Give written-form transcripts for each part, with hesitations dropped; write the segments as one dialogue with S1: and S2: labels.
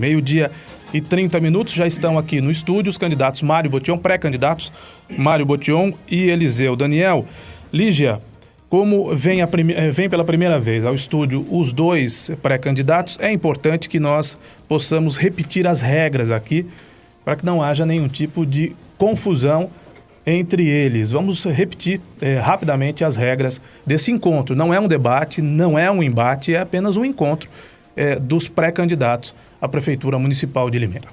S1: Meio-dia e 30 minutos, já estão aqui no estúdio os candidatos Mário Botion, pré-candidatos Mário Botion e Eliseu Daniel. Lígia, como vem pela primeira vez ao estúdio os dois pré-candidatos, é importante que nós possamos repetir as regras aqui para que não haja nenhum tipo de confusão entre eles. Vamos repetir rapidamente as regras desse encontro. Não é um debate, não é um embate, é apenas um encontro dos pré-candidatos à Prefeitura Municipal de Limeira.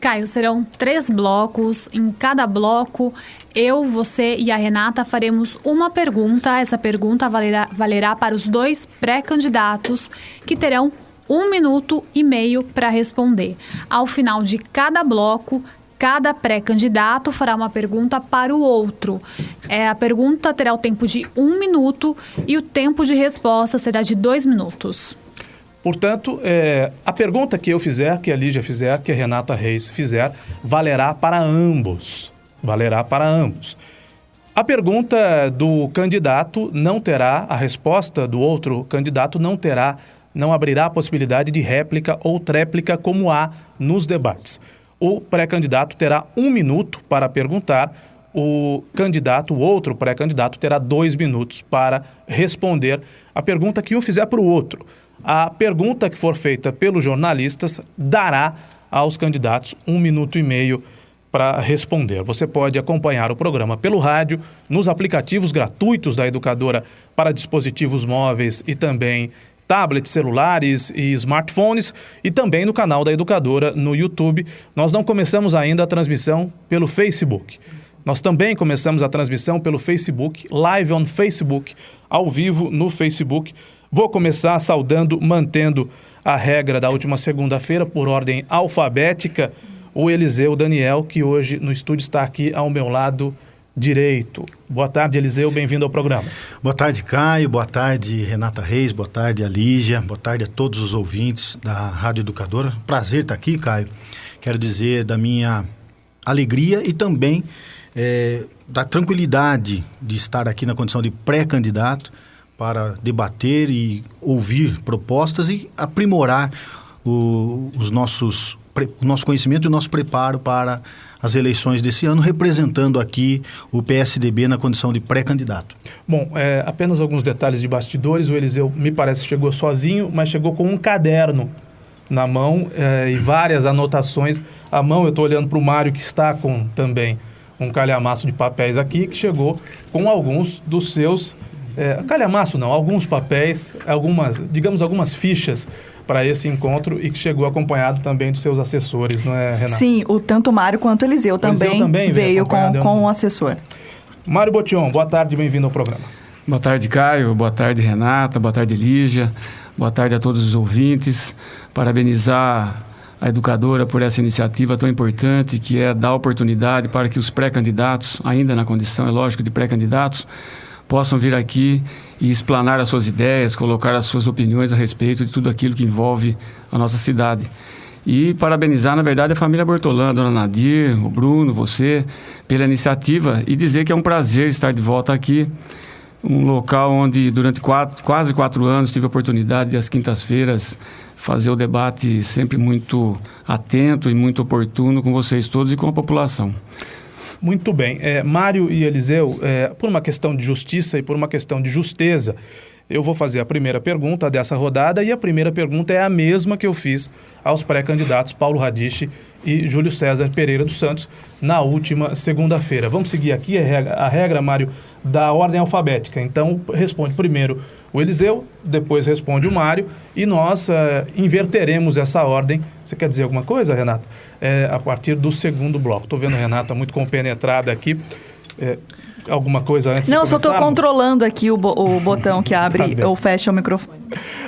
S2: Caio, serão 3 blocos. Em cada bloco, eu, você e a Renata faremos uma pergunta. Essa pergunta valerá para os 2 pré-candidatos, que terão 1 minuto e meio para responder. Ao final de cada bloco, cada pré-candidato fará uma pergunta para o outro. A pergunta terá o tempo de 1 minuto e o tempo de resposta será de 2 minutos.
S1: Portanto, a pergunta que eu fizer, que a Lígia fizer, que a Renata Reis fizer, valerá para ambos. Valerá para ambos. A pergunta do candidato não terá, a resposta do outro candidato não abrirá a possibilidade de réplica ou tréplica como há nos debates. O pré-candidato terá 1 minuto para perguntar, o outro pré-candidato, terá 2 minutos para responder a pergunta que um fizer para o outro. A pergunta que for feita pelos jornalistas dará aos candidatos 1 minuto e meio para responder. Você pode acompanhar o programa pelo rádio, nos aplicativos gratuitos da Educadora para dispositivos móveis e também tablets, celulares e smartphones, e também no canal da Educadora no YouTube. Nós não começamos ainda a transmissão pelo Facebook. Nós também começamos a transmissão pelo Facebook, live on Facebook, ao vivo no Facebook. Vou começar saudando, mantendo a regra da última segunda-feira, por ordem alfabética, o Eliseu Daniel, que hoje no estúdio está aqui ao meu lado direito. Boa tarde, Eliseu, bem-vindo ao programa.
S3: Boa tarde, Caio, boa tarde, Renata Reis, boa tarde, Lígia, boa tarde a todos os ouvintes da Rádio Educadora. Prazer estar aqui, Caio. Quero dizer da minha alegria e também da tranquilidade de estar aqui na condição de pré-candidato para debater e ouvir propostas e aprimorar o nosso conhecimento e o nosso preparo para as eleições desse ano, representando aqui o PSDB na condição de pré-candidato. Bom,
S1: apenas alguns detalhes de bastidores. O Eliseu, me parece, chegou sozinho, mas chegou com um caderno na mão e várias anotações. À mão, eu estou olhando para o Mário, que está com também um calhamaço de papéis aqui, que chegou com alguns dos seus... calhamaço não, alguns papéis, algumas fichas para esse encontro, e que chegou acompanhado também dos seus assessores, não é, Renata?
S4: Sim, tanto o Mário quanto o Eliseu também veio com o assessor.
S1: Mário Botion, boa tarde, bem-vindo ao programa.
S5: Boa tarde, Caio, boa tarde, Renata, boa tarde, Lígia, boa tarde a todos os ouvintes. Parabenizar a Educadora por essa iniciativa tão importante, que é dar oportunidade para que os pré-candidatos, ainda na condição, é lógico, de pré-candidatos, possam vir aqui e explanar as suas ideias, colocar as suas opiniões a respeito de tudo aquilo que envolve a nossa cidade. E parabenizar, na verdade, a família Bortolã, a dona Nadir, o Bruno, você, pela iniciativa, e dizer que é um prazer estar de volta aqui, um local onde durante quase 4 anos tive a oportunidade de, às quintas-feiras, fazer o debate sempre muito atento e muito oportuno com vocês todos e com a população.
S1: Muito bem. Mário e Eliseu, por uma questão de justiça e por uma questão de justeza, eu vou fazer a primeira pergunta dessa rodada, e a primeira pergunta é a mesma que eu fiz aos pré-candidatos Paulo Radiche e Júlio César Pereira dos Santos na última segunda-feira. Vamos seguir aqui a regra, Mário, da ordem alfabética. Então, responde primeiro o Eliseu, depois responde o Mário, e nós inverteremos essa ordem. Você quer dizer alguma coisa, Renata? A partir do segundo bloco. Estou vendo a Renata muito compenetrada aqui. Alguma coisa antes de começar?
S4: Não, só estou controlando aqui o botão que abre ou fecha o microfone.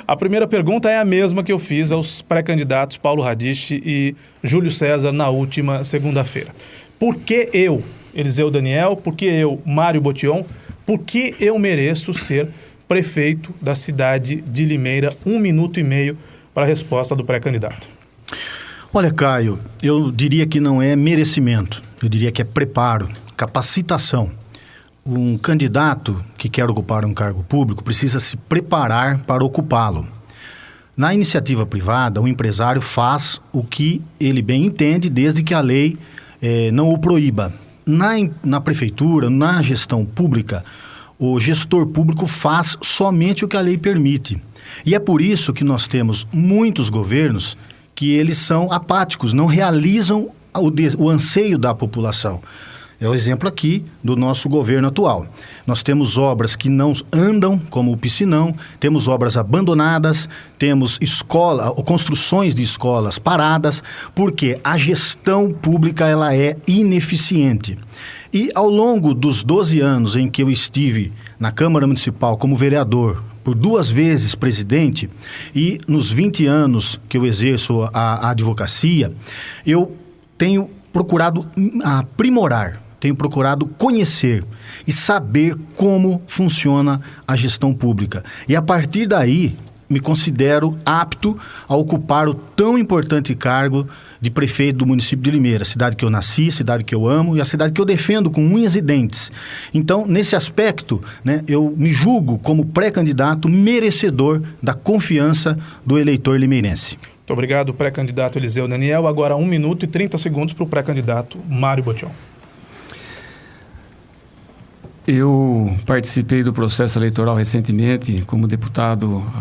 S1: A primeira pergunta é a mesma que eu fiz aos pré-candidatos Paulo Radiche e Júlio César na última segunda-feira. Por que eu, Eliseu Daniel, por que eu, Mário Botion, por que eu mereço ser prefeito da cidade de Limeira? 1 minuto e meio para a resposta do pré-candidato.
S3: Olha, Caio, eu diria que não é merecimento, eu diria que é preparo, capacitação. Um candidato que quer ocupar um cargo público precisa se preparar para ocupá-lo. Na iniciativa privada, o empresário faz o que ele bem entende, desde que a lei não o proíba. Na prefeitura, na gestão pública, o gestor público faz somente o que a lei permite. E é por isso que nós temos muitos governos que eles são apáticos, não realizam o anseio da população. É o exemplo aqui do nosso governo atual. Nós temos obras que não andam, como o Piscinão, temos obras abandonadas, temos construções de escolas paradas, porque a gestão pública ela é ineficiente. E ao longo dos 12 anos em que eu estive na Câmara Municipal como vereador, por 2 vezes presidente, e nos 20 anos que eu exerço a advocacia, eu tenho procurado aprimorar, tenho procurado conhecer e saber como funciona a gestão pública. E a partir daí, me considero apto a ocupar o tão importante cargo de prefeito do município de Limeira, cidade que eu nasci, cidade que eu amo e a cidade que eu defendo com unhas e dentes. Então, nesse aspecto, né, eu me julgo como pré-candidato merecedor da confiança do eleitor limeirense.
S1: Muito obrigado, pré-candidato Eliseu Daniel. Agora 1 minuto e 30 segundos para o pré-candidato Mário Botion.
S5: Eu participei do processo eleitoral recentemente como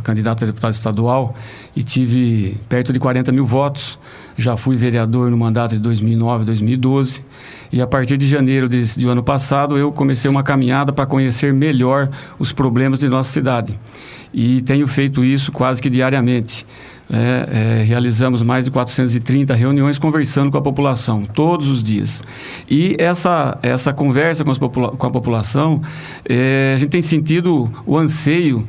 S5: candidato a deputado estadual e tive perto de 40 mil votos. Já fui vereador no mandato de 2009 e 2012 e a partir de janeiro do ano passado eu comecei uma caminhada para conhecer melhor os problemas de nossa cidade. E tenho feito isso quase que diariamente. Realizamos mais de 430 reuniões conversando com a população, todos os dias. E essa conversa com a população, a gente tem sentido o anseio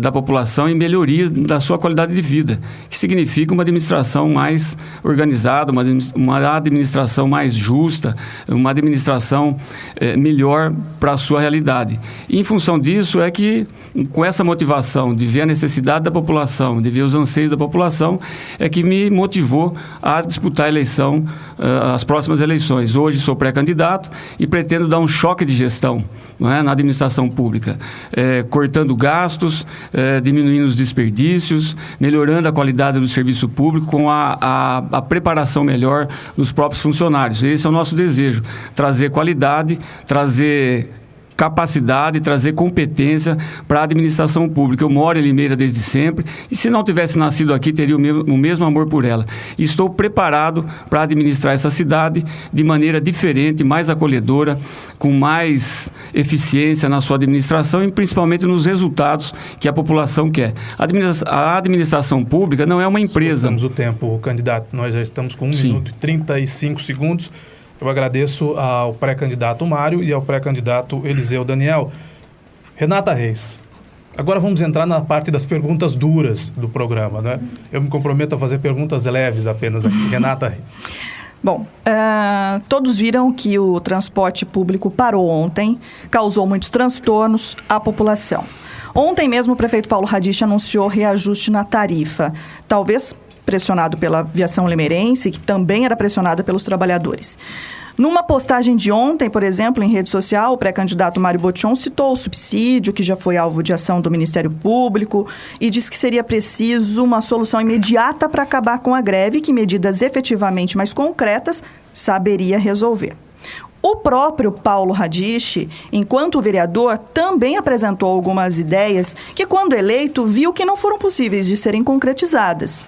S5: da população em melhoria da sua qualidade de vida, que significa uma administração mais organizada, uma administração mais justa, uma administração melhor para a sua realidade. E em função disso é que, com essa motivação de ver a necessidade da população, de ver os anseios da população, é que me motivou a disputar a eleição, as próximas eleições. Hoje sou pré-candidato e pretendo dar um choque de gestão, não é, na administração pública, cortando gastos, diminuindo os desperdícios, melhorando a qualidade do serviço público com a preparação melhor dos próprios funcionários. Esse é o nosso desejo, trazer qualidade, trazer capacidade, trazer competência para a administração pública. Eu moro em Limeira desde sempre e se não tivesse nascido aqui, teria o mesmo amor por ela. E estou preparado para administrar essa cidade de maneira diferente, mais acolhedora, com mais eficiência na sua administração e principalmente nos resultados que a população quer. A administração pública não é uma empresa.
S1: Temos o tempo, candidato. Nós já estamos com 1 minuto e 35 segundos. Eu agradeço ao pré-candidato Mário e ao pré-candidato Eliseu Daniel. Renata Reis, agora vamos entrar na parte das perguntas duras do programa, né? Eu me comprometo a fazer perguntas leves apenas aqui. Renata Reis.
S4: Bom, todos viram que o transporte público parou ontem, causou muitos transtornos à população. Ontem mesmo o prefeito Paulo Radiche anunciou reajuste na tarifa, talvez pressionado pela aviação limeirense, que também era pressionada pelos trabalhadores. Numa postagem de ontem, por exemplo, em rede social, o pré-candidato Mário Botion citou o subsídio, que já foi alvo de ação do Ministério Público, e disse que seria preciso uma solução imediata para acabar com a greve, que medidas efetivamente mais concretas saberia resolver. O próprio Paulo Radiche, enquanto vereador, também apresentou algumas ideias que, quando eleito, viu que não foram possíveis de serem concretizadas.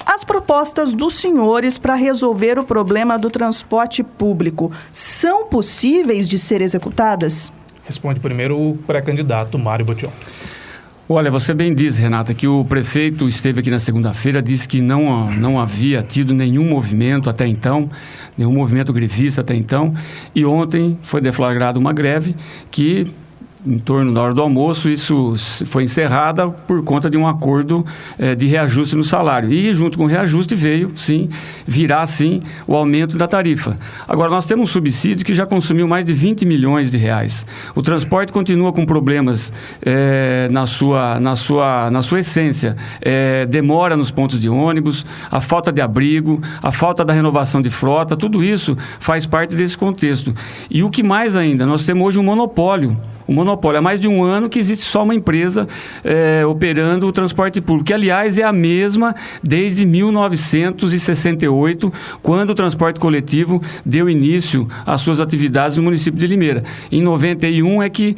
S4: As propostas dos senhores para resolver o problema do transporte público são possíveis de ser executadas?
S1: Responde primeiro o pré-candidato Mário Botion.
S5: Olha, você bem diz, Renata, que o prefeito esteve aqui na segunda-feira, disse que não havia tido nenhum movimento até então, nenhum movimento grevista até então, e ontem foi deflagrada uma greve que, em torno da hora do almoço, isso foi encerrada por conta de um acordo de reajuste no salário. E junto com o reajuste virá sim o aumento da tarifa. Agora, nós temos um subsídio que já consumiu mais de 20 milhões de reais. O transporte continua com problemas na sua essência. Demora nos pontos de ônibus, a falta de abrigo, a falta da renovação de frota, tudo isso faz parte desse contexto. E o que mais ainda, nós temos hoje um monopólio O monopólio. Há mais de um ano que existe só uma empresa operando o transporte público, que, aliás, é a mesma desde 1968, quando o transporte coletivo deu início às suas atividades no município de Limeira. Em 91 é que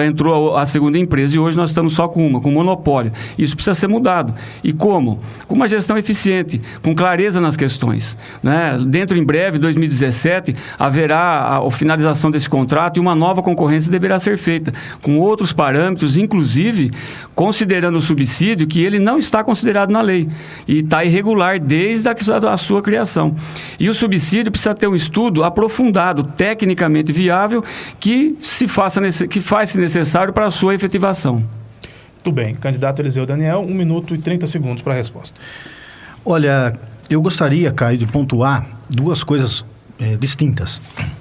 S5: entrou a segunda empresa e hoje nós estamos só com uma, com monopólio. Isso precisa ser mudado. E como? Com uma gestão eficiente, com clareza nas questões, né? Dentro, em breve, 2017, haverá a finalização desse contrato e uma nova concorrência deverá ser feita, com outros parâmetros, inclusive considerando o subsídio, que ele não está considerado na lei e está irregular desde a sua criação. E o subsídio precisa ter um estudo aprofundado, tecnicamente viável, que faz-se necessário para a sua efetivação.
S1: Muito bem. Candidato Eliseu Daniel, 1 minuto e 30 segundos para a resposta.
S3: Olha, eu gostaria, Caio, de pontuar duas coisas distintas.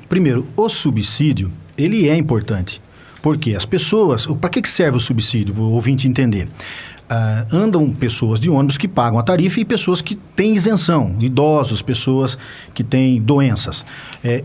S3: Primeiro, o subsídio, ele é importante. Por quê? As pessoas... Para que serve o subsídio, para o ouvinte entender? Andam pessoas de ônibus que pagam a tarifa e pessoas que têm isenção, idosos, pessoas que têm doenças.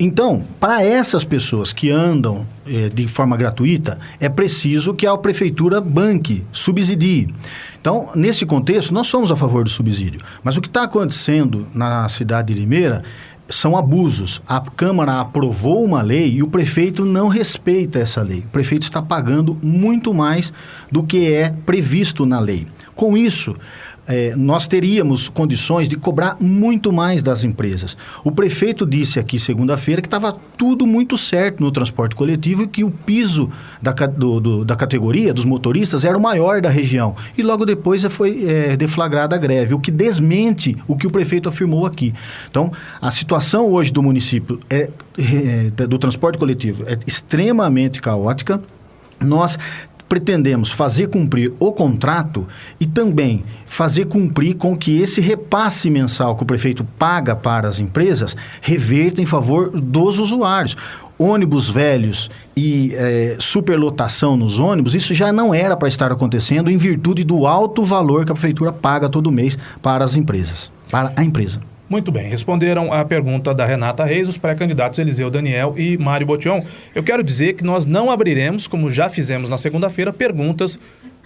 S3: Então, para essas pessoas que andam de forma gratuita, é preciso que a prefeitura banque, subsidie. Então, nesse contexto, nós somos a favor do subsídio. Mas o que está acontecendo na cidade de Limeira são abusos. A Câmara aprovou uma lei e o prefeito não respeita essa lei. O prefeito está pagando muito mais do que é previsto na lei. Com isso, nós teríamos condições de cobrar muito mais das empresas. O prefeito disse aqui segunda-feira que estava tudo muito certo no transporte coletivo e que o piso da categoria dos motoristas era o maior da região. E logo depois foi deflagrada a greve, o que desmente o que o prefeito afirmou aqui. Então, a situação hoje do município do transporte coletivo é extremamente caótica. Nós pretendemos fazer cumprir o contrato e também fazer cumprir com que esse repasse mensal que o prefeito paga para as empresas reverta em favor dos usuários. Ônibus velhos e superlotação nos ônibus, isso já não era para estar acontecendo em virtude do alto valor que a prefeitura paga todo mês para as empresas, para a empresa.
S1: Muito bem, responderam a pergunta da Renata Reis, os pré-candidatos Eliseu Daniel e Mário Botion. Eu quero dizer que nós não abriremos, como já fizemos na segunda-feira, perguntas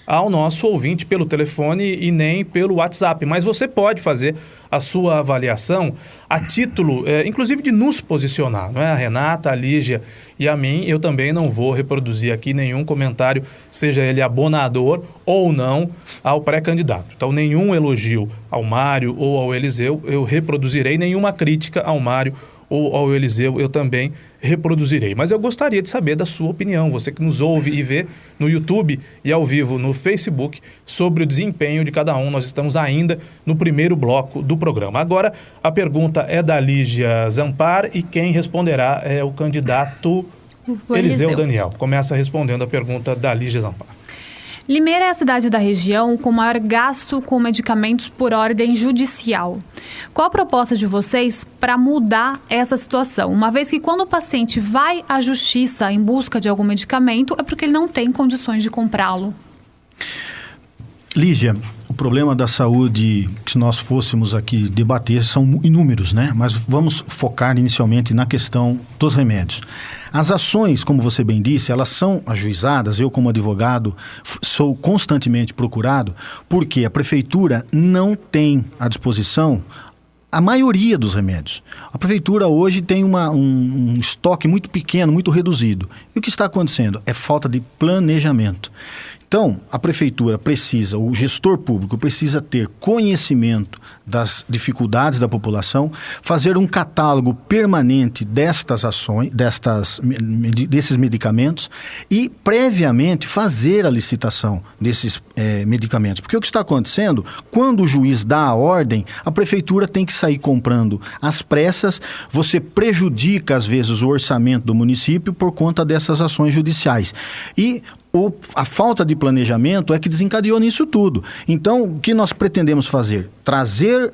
S1: ao nosso ouvinte pelo telefone e nem pelo WhatsApp, mas você pode fazer a sua avaliação a título, inclusive, de nos posicionar, não é? A Renata, a Lígia e a mim. Eu também não vou reproduzir aqui nenhum comentário, seja ele abonador ou não, ao pré-candidato. Então, nenhum elogio ao Mário ou ao Eliseu eu reproduzirei, nenhuma crítica ao Mário ou ao Eliseu eu também reproduzirei. Mas eu gostaria de saber da sua opinião, você que nos ouve e vê no YouTube e ao vivo no Facebook, sobre o desempenho de cada um. Nós estamos ainda no primeiro bloco do programa. Agora, a pergunta é da Lígia Zampar e quem responderá é o candidato Eliseu Daniel. Começa respondendo a pergunta da Lígia Zampar.
S2: Limeira é a cidade da região com maior gasto com medicamentos por ordem judicial. Qual a proposta de vocês para mudar essa situação? Uma vez que quando o paciente vai à justiça em busca de algum medicamento, é porque ele não tem condições de comprá-lo.
S3: Lígia, o problema da saúde, se nós fôssemos aqui debater, são inúmeros, né? Mas vamos focar inicialmente na questão dos remédios. As ações, como você bem disse, elas são ajuizadas. Eu, como advogado, sou constantemente procurado porque a prefeitura não tem à disposição a maioria dos remédios. A prefeitura hoje tem um estoque muito pequeno, muito reduzido. E o que está acontecendo? É falta de planejamento. Então, a prefeitura precisa, o gestor público precisa ter conhecimento das dificuldades da população, fazer um catálogo permanente destas ações, desses medicamentos e, previamente, fazer a licitação desses medicamentos. Porque o que está acontecendo, quando o juiz dá a ordem, a prefeitura tem que sair comprando às pressas, você prejudica, às vezes, o orçamento do município por conta dessas ações judiciais. E a falta de planejamento é que desencadeou nisso tudo. Então, o que nós pretendemos fazer? Trazer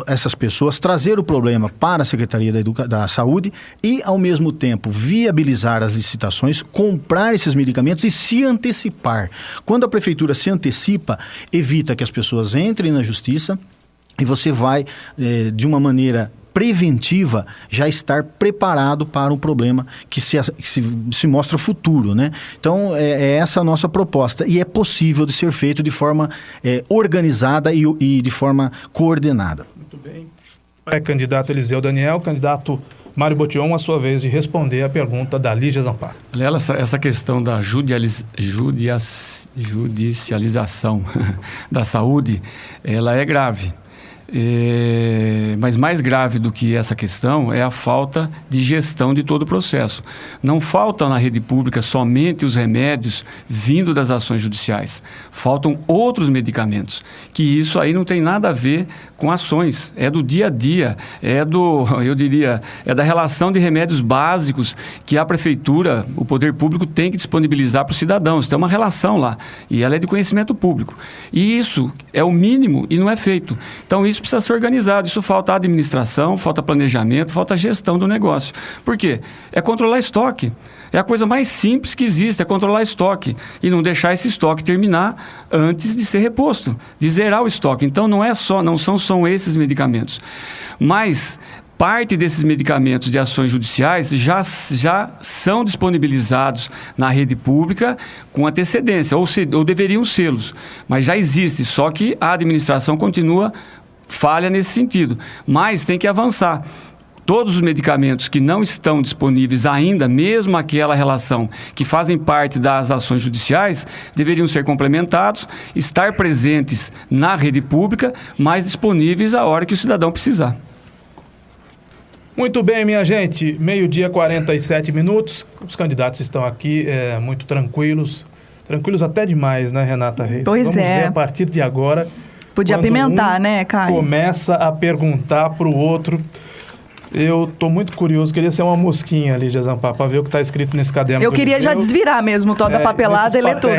S3: essas pessoas, trazer o problema para a Secretaria da Saúde e, ao mesmo tempo, viabilizar as licitações, comprar esses medicamentos e se antecipar. Quando a prefeitura se antecipa, evita que as pessoas entrem na justiça e você vai, de uma maneira preventiva, já estar preparado para um problema que se mostra futuro, né? Então, é essa a nossa proposta. E é possível de ser feito de forma organizada e de forma coordenada.
S1: Muito bem. Candidato Eliseu Daniel, candidato Mário Botion, a sua vez de responder a pergunta da Lígia Zampar.
S5: Essa questão da judicialização da saúde, ela é grave. Mas mais grave do que essa questão é a falta de gestão de todo o processo. Não faltam na rede pública somente os remédios vindo das ações judiciais. Faltam outros medicamentos, que isso aí não tem nada a ver com ações. É do dia a dia, é da relação de remédios básicos que a prefeitura, o poder público tem que disponibilizar para os cidadãos. Tem uma relação lá e ela é de conhecimento público. E isso é o mínimo e não é feito. Então isso precisa ser organizado. Isso falta administração, falta planejamento, falta gestão do negócio. Por quê? É controlar estoque. É a coisa mais simples que existe, é controlar estoque e não deixar esse estoque terminar antes de ser reposto, de zerar o estoque. Então não são só esses medicamentos. Mas parte desses medicamentos de ações judiciais já são disponibilizados na rede pública com antecedência, ou deveriam sê-los, mas já existe, só que a administração continua falha nesse sentido, mas tem que avançar. Todos os medicamentos que não estão disponíveis ainda, mesmo aquela relação que fazem parte das ações judiciais, deveriam ser complementados, estar presentes na rede pública, mas disponíveis a hora que o cidadão precisar.
S1: Muito bem, minha gente. 12h47. Os candidatos estão aqui muito tranquilos. Tranquilos até demais, né, Renata Reis?
S4: Vamos
S1: ver a partir de agora.
S4: Podia apimentar, né, Caio?
S1: Começa a perguntar para o outro. Eu estou muito curioso, queria ser uma mosquinha ali, Zampar, para ver o que está escrito nesse caderno.
S4: Eu queria já desvirar mesmo toda a papelada e ler tudo.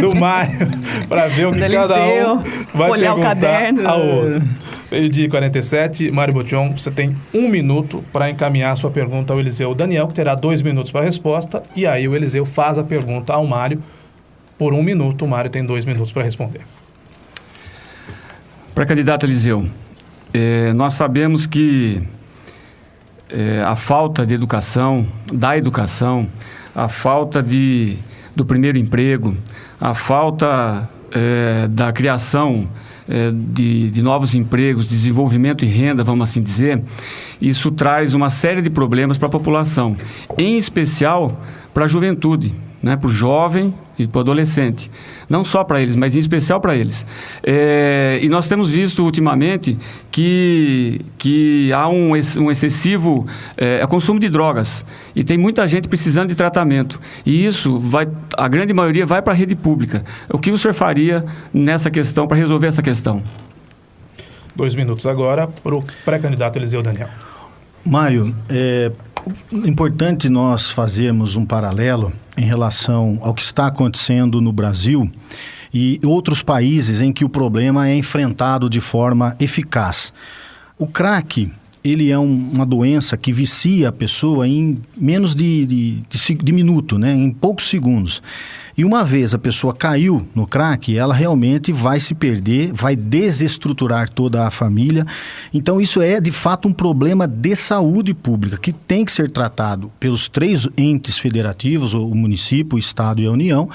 S1: Do Mário, para ver o que cada um vai
S4: olhar
S1: perguntar
S4: o caderno
S1: ao outro. 12h47, Mário Botion, você tem 1 minuto para encaminhar a sua pergunta ao Eliseu Daniel, que terá 2 minutos para a resposta, e aí o Eliseu faz a pergunta ao Mário por 1 minuto, o Mário tem 2 minutos para responder.
S5: Para candidato Eliseu, nós sabemos que a falta de educação, a falta do primeiro emprego, a falta da criação de novos empregos, desenvolvimento e renda, vamos assim dizer, isso traz uma série de problemas para a população, em especial para a juventude, né, para o jovem e para o adolescente. Não só para eles, mas em especial para eles. E nós temos visto ultimamente que há um excessivo consumo de drogas. E tem muita gente precisando de tratamento. E isso, a grande maioria vai para a rede pública. O que o senhor faria nessa questão, para resolver essa questão?
S1: 2 minutos agora para o pré-candidato Eliseu Daniel.
S3: Mário, é importante nós fazermos um paralelo em relação ao que está acontecendo no Brasil e outros países em que o problema é enfrentado de forma eficaz. O crack, ele é uma doença que vicia a pessoa em menos de minuto, né? Em poucos segundos. E uma vez a pessoa caiu no crack, ela realmente vai se perder, vai desestruturar toda a família. Então isso é de fato um problema de saúde pública que tem que ser tratado pelos 3 entes federativos, o município, o estado e a União,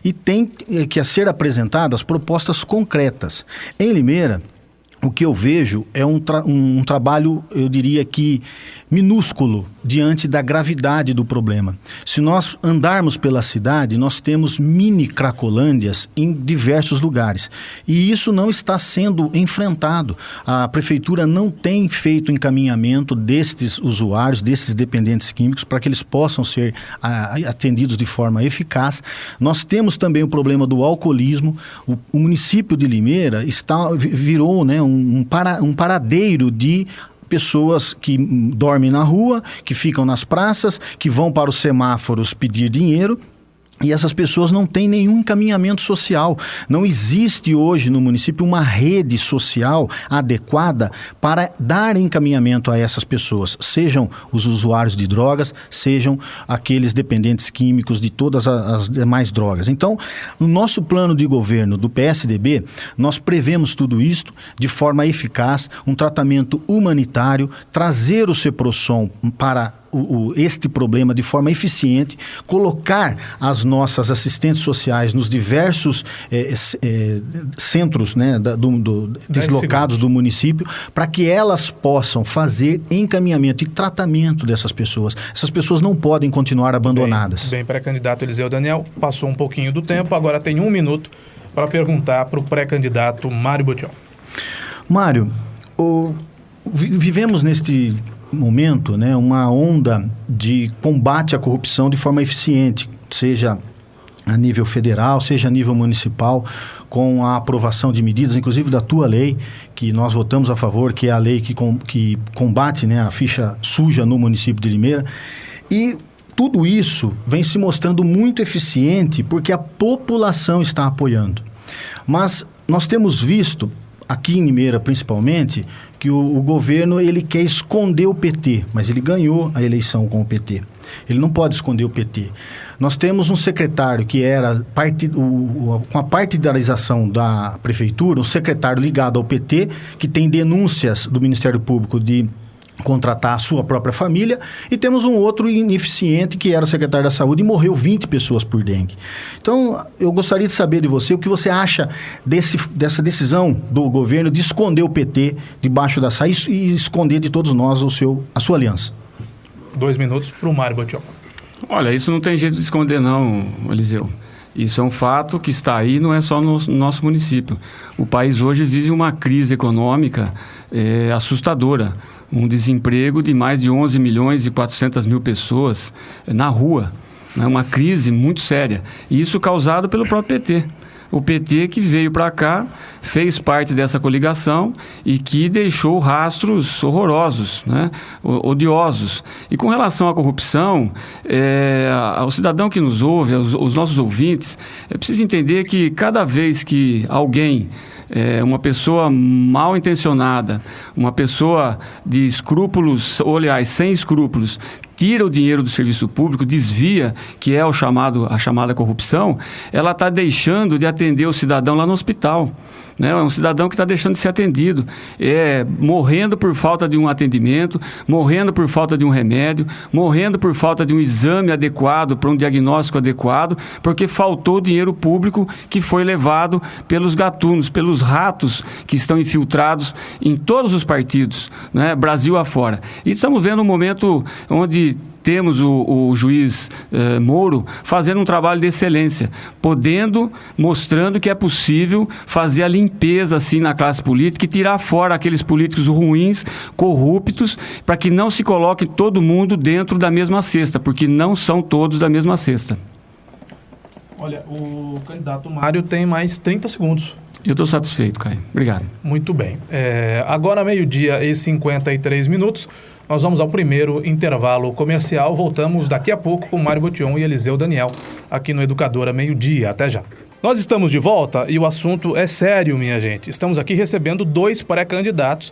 S3: e tem que ser apresentadas propostas concretas. Em Limeira, o que eu vejo é um trabalho, eu diria que minúsculo, diante da gravidade do problema. Se nós andarmos pela cidade, nós temos mini cracolândias em diversos lugares. E isso não está sendo enfrentado. A prefeitura não tem feito encaminhamento destes usuários, destes dependentes químicos, para que eles possam ser atendidos de forma eficaz. Nós temos também o problema do alcoolismo. O município de Limeira virou, né, um paradeiro de pessoas que dormem na rua, que ficam nas praças, que vão para os semáforos pedir dinheiro E essas pessoas não têm nenhum encaminhamento social. Não existe hoje no município uma rede social adequada para dar encaminhamento a essas pessoas. Sejam os usuários de drogas, sejam aqueles dependentes químicos de todas as demais drogas. Então, no nosso plano de governo do PSDB, nós prevemos tudo isto de forma eficaz, um tratamento humanitário, trazer o Ceprosom para este problema de forma eficiente, colocar as nossas assistentes sociais nos diversos centros, né, deslocados do município, para que elas possam fazer encaminhamento e tratamento dessas pessoas. Essas pessoas não podem continuar abandonadas.
S1: Bem, pré-candidato Eliseu Daniel, passou um pouquinho do tempo, agora tem 1 minuto para perguntar para o pré-candidato Mário Botion.
S3: Mário, vivemos neste momento, né, uma onda de combate à corrupção de forma eficiente, seja a nível federal, seja a nível municipal, com a aprovação de medidas, inclusive da tua lei, que nós votamos a favor, que é a lei que combate, né, a ficha suja no município de Limeira. E tudo isso vem se mostrando muito eficiente porque a população está apoiando. Mas nós temos visto, aqui em Limeira principalmente, que o governo ele quer esconder o PT, mas ele ganhou a eleição com o PT. Ele não pode esconder o PT. Nós temos um secretário que era, com a partidarização da prefeitura, um secretário ligado ao PT, que tem denúncias do Ministério Público de contratar a sua própria família, e temos um outro ineficiente que era o secretário da Saúde e morreu 20 pessoas por dengue. Então, eu gostaria de saber de você o que você acha dessa decisão do governo de esconder o PT debaixo da saia e esconder de todos nós a sua aliança.
S1: 2 minutos para o Mário Botion.
S5: Olha, isso não tem jeito de esconder não, Eliseu. Isso é um fato que está aí, não é só no nosso município. O país hoje vive uma crise econômica assustadora. Um desemprego de mais de 11 milhões e 400 mil pessoas na rua. Né? Uma crise muito séria. E isso causado pelo próprio PT. O PT que veio para cá, fez parte dessa coligação e que deixou rastros horrorosos, né? Odiosos. E com relação à corrupção, ao cidadão que nos ouve, aos nossos ouvintes, é preciso entender que cada vez que alguém, uma pessoa mal intencionada, uma pessoa de escrúpulos, ou aliás, sem escrúpulos, tira o dinheiro do serviço público, desvia, que é a chamada corrupção, ela está deixando de atender o cidadão lá no hospital. Né? É um cidadão que está deixando de ser atendido, morrendo por falta de um atendimento, morrendo por falta de um remédio, morrendo por falta de um exame adequado, para um diagnóstico adequado, porque faltou dinheiro público que foi levado pelos gatunos, pelos ratos que estão infiltrados em todos os partidos, né? Brasil afora. E estamos vendo um momento onde temos o juiz Moro fazendo um trabalho de excelência, mostrando que é possível fazer a limpeza assim na classe política e tirar fora aqueles políticos ruins, corruptos, para que não se coloque todo mundo dentro da mesma cesta, porque não são todos da mesma cesta.
S1: Olha, o candidato Mário tem mais 30 segundos.
S5: Eu estou satisfeito, Caio. Obrigado.
S1: Muito bem. Agora, 12h53, nós vamos ao primeiro intervalo comercial. Voltamos daqui a pouco com Mário Botion e Eliseu Daniel, aqui no Educadora Meio-Dia. Até já. Nós estamos de volta e o assunto é sério, minha gente. Estamos aqui recebendo 2 pré-candidatos,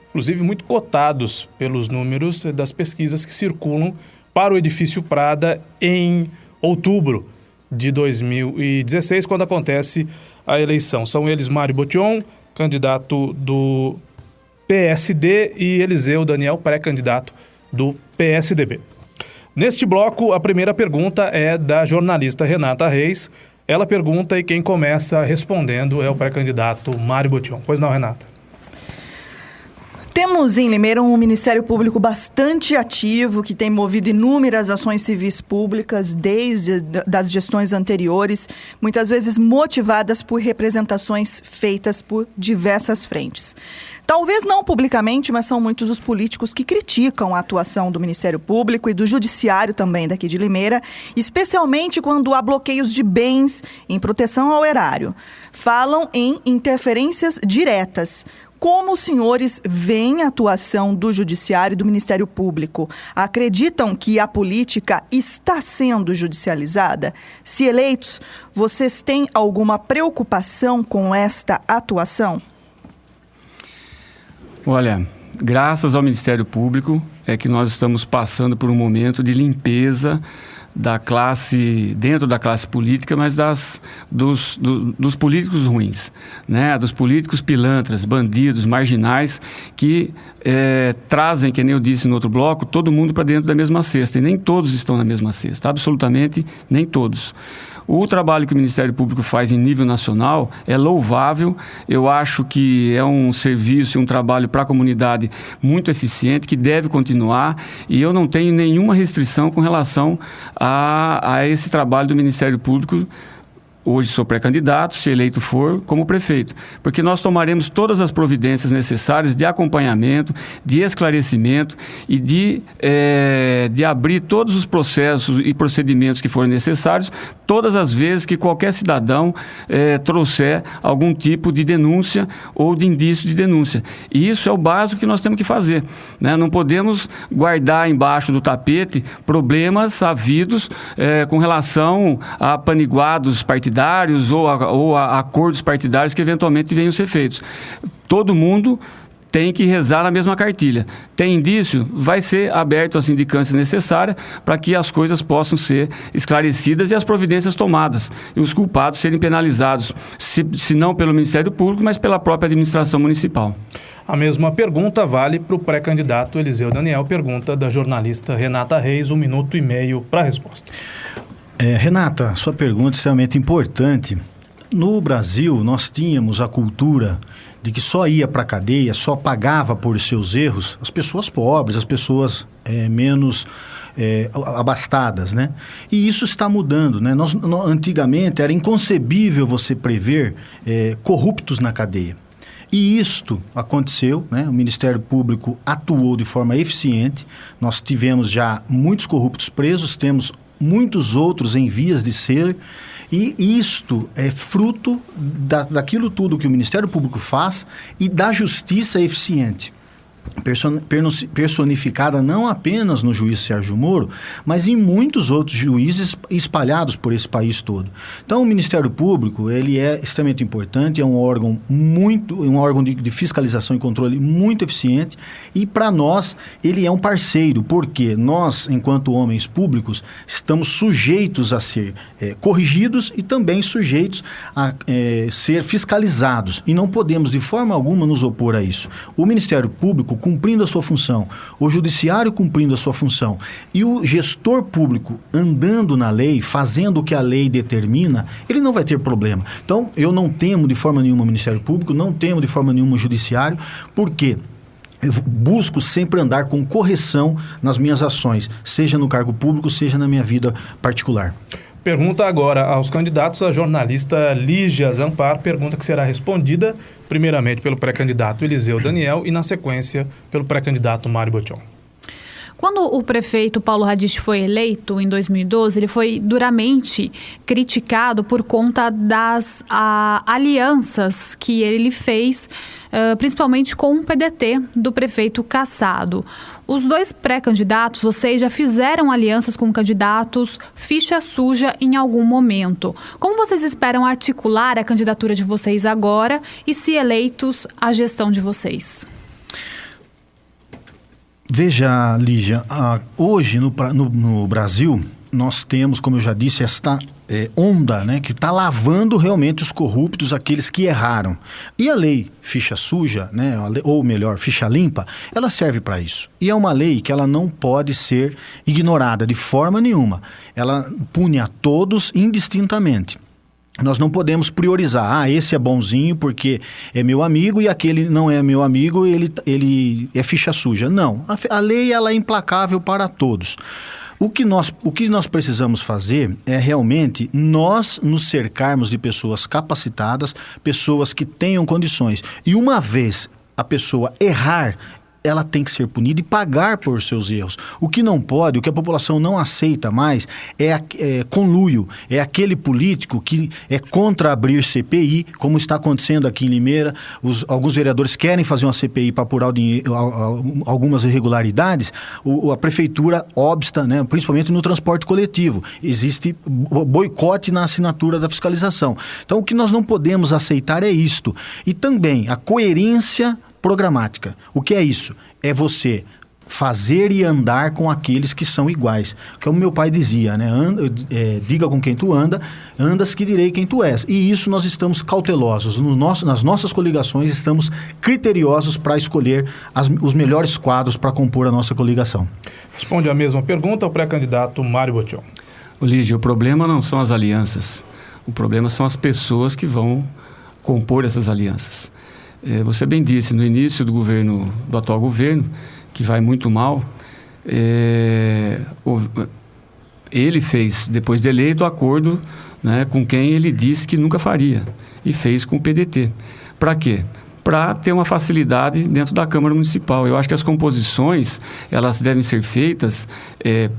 S1: inclusive muito cotados pelos números das pesquisas que circulam para o Edifício Prada em outubro de 2016, quando acontece a eleição. São eles Mário Botion, candidato do PSD, e Eliseu Daniel, pré-candidato do PSDB. Neste bloco, a primeira pergunta é da jornalista Renata Reis. Ela pergunta e quem começa respondendo é o pré-candidato Mário Botion. Pois não, Renata?
S4: Temos em Limeira um Ministério Público bastante ativo, que tem movido inúmeras ações civis públicas desde das gestões anteriores, muitas vezes motivadas por representações feitas por diversas frentes. Talvez não publicamente, mas são muitos os políticos que criticam a atuação do Ministério Público e do Judiciário também daqui de Limeira, especialmente quando há bloqueios de bens em proteção ao erário. Falam em interferências diretas. Como os senhores veem a atuação do Judiciário e do Ministério Público? Acreditam que a política está sendo judicializada? Se eleitos, vocês têm alguma preocupação com esta atuação?
S5: Olha, graças ao Ministério Público é que nós estamos passando por um momento de limpeza da classe, dentro da classe política, mas dos políticos ruins, né? Dos políticos pilantras, bandidos, marginais, que trazem, que nem eu disse no outro bloco, todo mundo para dentro da mesma cesta, e nem todos estão na mesma cesta, absolutamente nem todos. O trabalho que o Ministério Público faz em nível nacional é louvável. Eu acho que é um serviço e um trabalho para a comunidade muito eficiente, que deve continuar, e eu não tenho nenhuma restrição com relação a esse trabalho do Ministério Público. Hoje sou pré-candidato, se eleito for, como prefeito, porque nós tomaremos todas as providências necessárias de acompanhamento, de esclarecimento e de abrir todos os processos e procedimentos que forem necessários, todas as vezes que qualquer cidadão trouxer algum tipo de denúncia ou de indício de denúncia. E isso é o básico que nós temos que fazer, né? Não podemos guardar embaixo do tapete problemas havidos com relação a paniguados partidários ou a acordos partidários que eventualmente venham a ser feitos. Todo mundo tem que rezar na mesma cartilha. Tem indício? Vai ser aberto a sindicância necessária para que as coisas possam ser esclarecidas e as providências tomadas, e os culpados serem penalizados, se não pelo Ministério Público, mas pela própria administração municipal.
S1: A mesma pergunta vale para o pré-candidato Eliseu Daniel. Pergunta da jornalista Renata Reis, 1 minuto e meio para a resposta.
S3: Renata, sua pergunta é extremamente importante. No Brasil, nós tínhamos a cultura de que só ia para a cadeia, só pagava por seus erros as pessoas pobres, as pessoas menos abastadas, né? E isso está mudando, né? Antigamente era inconcebível você prever corruptos na cadeia. E isto aconteceu, né? O Ministério Público atuou de forma eficiente. Nós tivemos já muitos corruptos presos, temos muitos outros em vias de ser, e isto é fruto daquilo tudo que o Ministério Público faz e da justiça eficiente, personificada não apenas no juiz Sérgio Moro, mas em muitos outros juízes espalhados por esse país todo. Então, o Ministério Público, ele é extremamente importante, é um órgão de fiscalização e controle muito eficiente, e para nós ele é um parceiro, porque nós, enquanto homens públicos, estamos sujeitos a ser corrigidos e também sujeitos a ser fiscalizados, e não podemos de forma alguma nos opor a isso. O Ministério Público cumprindo a sua função, o Judiciário cumprindo a sua função e o gestor público andando na lei, fazendo o que a lei determina, ele não vai ter problema. Então, eu não temo de forma nenhuma o Ministério Público, não temo de forma nenhuma o Judiciário, porque eu busco sempre andar com correção nas minhas ações, seja no cargo público, seja na minha vida particular.
S1: Pergunta agora aos candidatos a jornalista Lígia Zampar, pergunta que será respondida primeiramente pelo pré-candidato Eliseu Daniel e na sequência pelo pré-candidato Mário Botion.
S2: Quando o prefeito Paulo Radiche foi eleito em 2012, ele foi duramente criticado por conta das alianças que ele fez, principalmente com o PDT do prefeito Cassado. Os dois pré-candidatos, vocês já fizeram alianças com candidatos ficha suja em algum momento. Como vocês esperam articular a candidatura de vocês agora e, se eleitos, a gestão de vocês?
S3: Veja, Lígia, hoje no Brasil nós temos, como eu já disse, esta onda, né, que está lavando realmente os corruptos, aqueles que erraram. E a lei ficha suja, né, ou melhor, ficha limpa, ela serve para isso. E é uma lei que ela não pode ser ignorada de forma nenhuma. Ela pune a todos indistintamente. Nós não podemos priorizar, esse é bonzinho porque é meu amigo e aquele não é meu amigo, ele é ficha suja. Não, a lei ela é implacável para todos. O que nós precisamos fazer é realmente nós nos cercarmos de pessoas capacitadas, pessoas que tenham condições. E uma vez a pessoa errar, ela tem que ser punida e pagar por seus erros. O que não pode, o que a população não aceita mais é conluio, é aquele político que é contra abrir CPI, como está acontecendo aqui em Limeira. Alguns vereadores querem fazer uma CPI para apurar algumas irregularidades, a prefeitura obsta, né, principalmente no transporte coletivo. Existe boicote na assinatura da fiscalização. Então, o que nós não podemos aceitar é isto. E também a coerência programática. O que é isso? É você fazer e andar com aqueles que são iguais. Como meu pai dizia, né? Diga com quem tu andas que direi quem tu és. E isso nós estamos cautelosos. Nas nossas coligações estamos criteriosos para escolher os melhores quadros para compor a nossa coligação.
S1: Responde a mesma pergunta ao pré-candidato Mário Botion.
S5: Lígia, o problema não são as alianças. O problema são as pessoas que vão compor essas alianças. Você bem disse, no início do atual governo, que vai muito mal, ele fez, depois de eleito, acordo, né, com quem ele disse que nunca faria, e fez com o PDT. Para quê? Para ter uma facilidade dentro da Câmara Municipal. Eu acho que as composições, elas devem ser feitas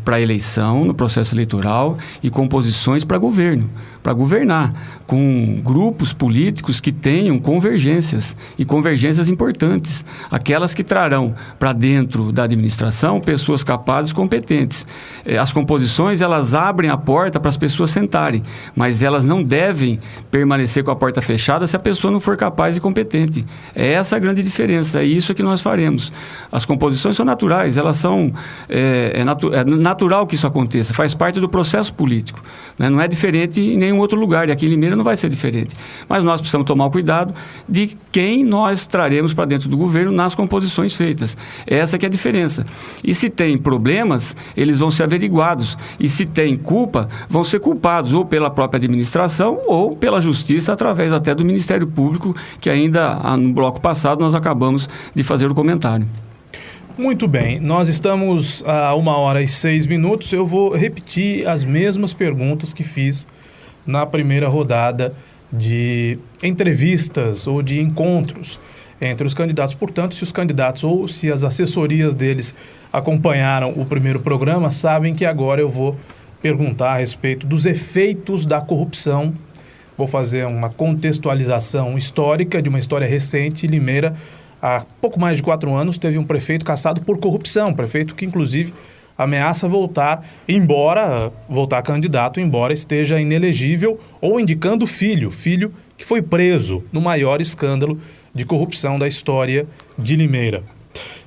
S5: para eleição, no processo eleitoral, e composições para governo, para governar, com grupos políticos que tenham convergências, e convergências importantes, aquelas que trarão para dentro da administração pessoas capazes e competentes. As composições, elas abrem a porta para as pessoas sentarem, mas elas não devem permanecer com a porta fechada se a pessoa não for capaz e competente. É essa a grande diferença, é isso que nós faremos. As composições são naturais, elas são... É natural que isso aconteça, faz parte do processo político, né? Não é diferente em nenhum outro lugar, e aqui em Limeira não vai ser diferente. Mas nós precisamos tomar o cuidado de quem nós traremos para dentro do governo nas composições feitas. Essa que é a diferença. E se tem problemas, eles vão ser averiguados. E se tem culpa, vão ser culpados ou pela própria administração ou pela justiça, através até do Ministério Público, que ainda no bloco passado nós acabamos de fazer o comentário.
S1: Muito bem, nós estamos a 1h06. Eu vou repetir as mesmas perguntas que fiz na primeira rodada de entrevistas ou de encontros entre os candidatos. Portanto, se os candidatos ou se as assessorias deles acompanharam o primeiro programa, sabem que agora eu vou perguntar a respeito dos efeitos da corrupção. Vou fazer uma contextualização histórica de uma história recente. Limeira, há pouco mais de 4 anos, teve um prefeito cassado por corrupção, prefeito que, inclusive, ameaça voltar candidato, embora esteja inelegível ou indicando filho que foi preso no maior escândalo de corrupção da história de Limeira.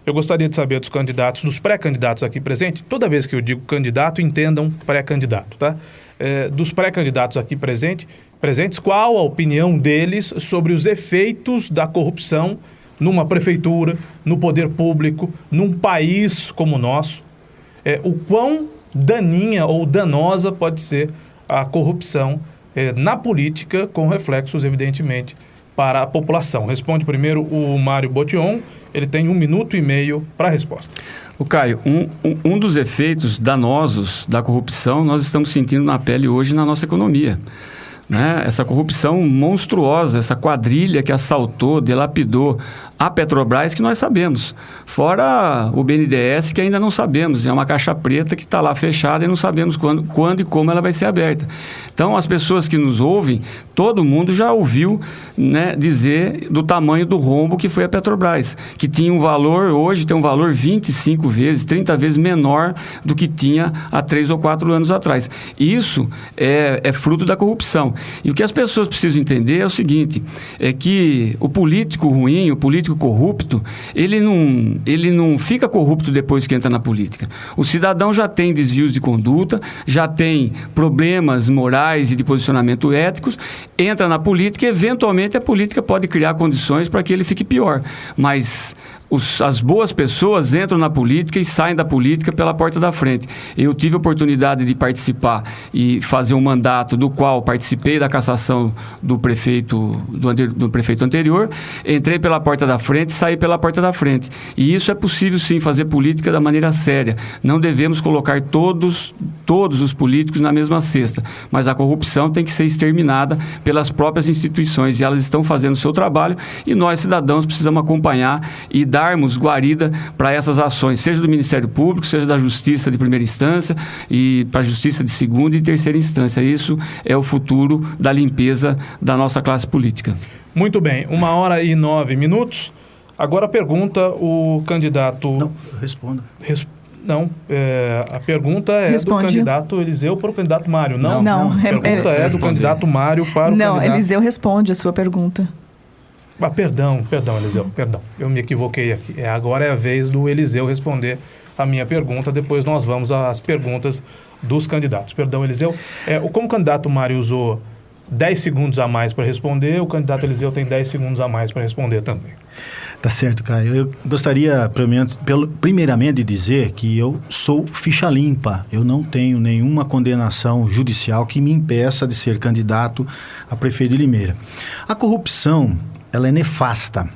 S1: Eu gostaria de saber dos candidatos, dos pré-candidatos aqui presentes, toda vez que eu digo candidato, entendam pré-candidato, tá? Dos pré-candidatos aqui presentes, qual a opinião deles sobre os efeitos da corrupção numa prefeitura, no poder público, num país como o nosso? O quão daninha ou danosa pode ser a corrupção na política, com reflexos, evidentemente, para a população. Responde primeiro o Mário Botion, ele tem 1 minuto e meio para a resposta.
S5: O Caio, um dos efeitos danosos da corrupção nós estamos sentindo na pele hoje na nossa economia, né? Essa corrupção monstruosa, essa quadrilha que assaltou, dilapidou a Petrobras, que nós sabemos. Fora o BNDES, que ainda não sabemos. É uma caixa preta que está lá fechada e não sabemos quando e como ela vai ser aberta. Então, as pessoas que nos ouvem, todo mundo já ouviu, né, dizer do tamanho do rombo que foi a Petrobras, que tinha um valor, hoje tem um valor 25 vezes, 30 vezes menor do que tinha há 3 ou 4 anos atrás. Isso é fruto da corrupção. E o que as pessoas precisam entender é o seguinte, é que o político ruim, o político corrupto, ele não fica corrupto depois que entra na política. O cidadão já tem desvios de conduta, já tem problemas morais e de posicionamento éticos, entra na política e, eventualmente, a política pode criar condições para que ele fique pior. Mas as boas pessoas entram na política e saem da política pela porta da frente. Eu tive a oportunidade de participar e fazer um mandato do qual participei da cassação do prefeito anterior, entrei pela porta da frente e saí pela porta da frente. E isso é possível, sim, fazer política da maneira séria. Não devemos colocar todos todos os políticos na mesma cesta, mas a corrupção tem que ser exterminada pelas próprias instituições, e elas estão fazendo o seu trabalho, e nós, cidadãos, precisamos acompanhar e darmos guarida para essas ações, seja do Ministério Público, seja da Justiça de primeira instância e para a Justiça de segunda e terceira instância. Isso é o futuro da limpeza da nossa classe política.
S1: Muito bem, 1h09. Agora pergunta o candidato...
S3: Não, responda.
S1: A pergunta é do candidato Eliseu para o candidato Mário.
S4: Não.
S1: A pergunta é do candidato Mário para o candidato...
S4: Não, Eliseu responde a sua pergunta.
S1: Perdão, Eliseu, perdão. Eu me equivoquei aqui. Agora é a vez do Eliseu responder a minha pergunta, depois nós vamos às perguntas dos candidatos. Perdão, Eliseu. Como o candidato Mário usou 10 segundos a mais para responder, o candidato Eliseu tem 10 segundos a mais para responder também.
S3: Tá certo, Caio. Eu gostaria, primeiramente, de dizer que eu sou ficha limpa. Eu não tenho nenhuma condenação judicial que me impeça de ser candidato a prefeito de Limeira. A corrupção, ela é nefasta.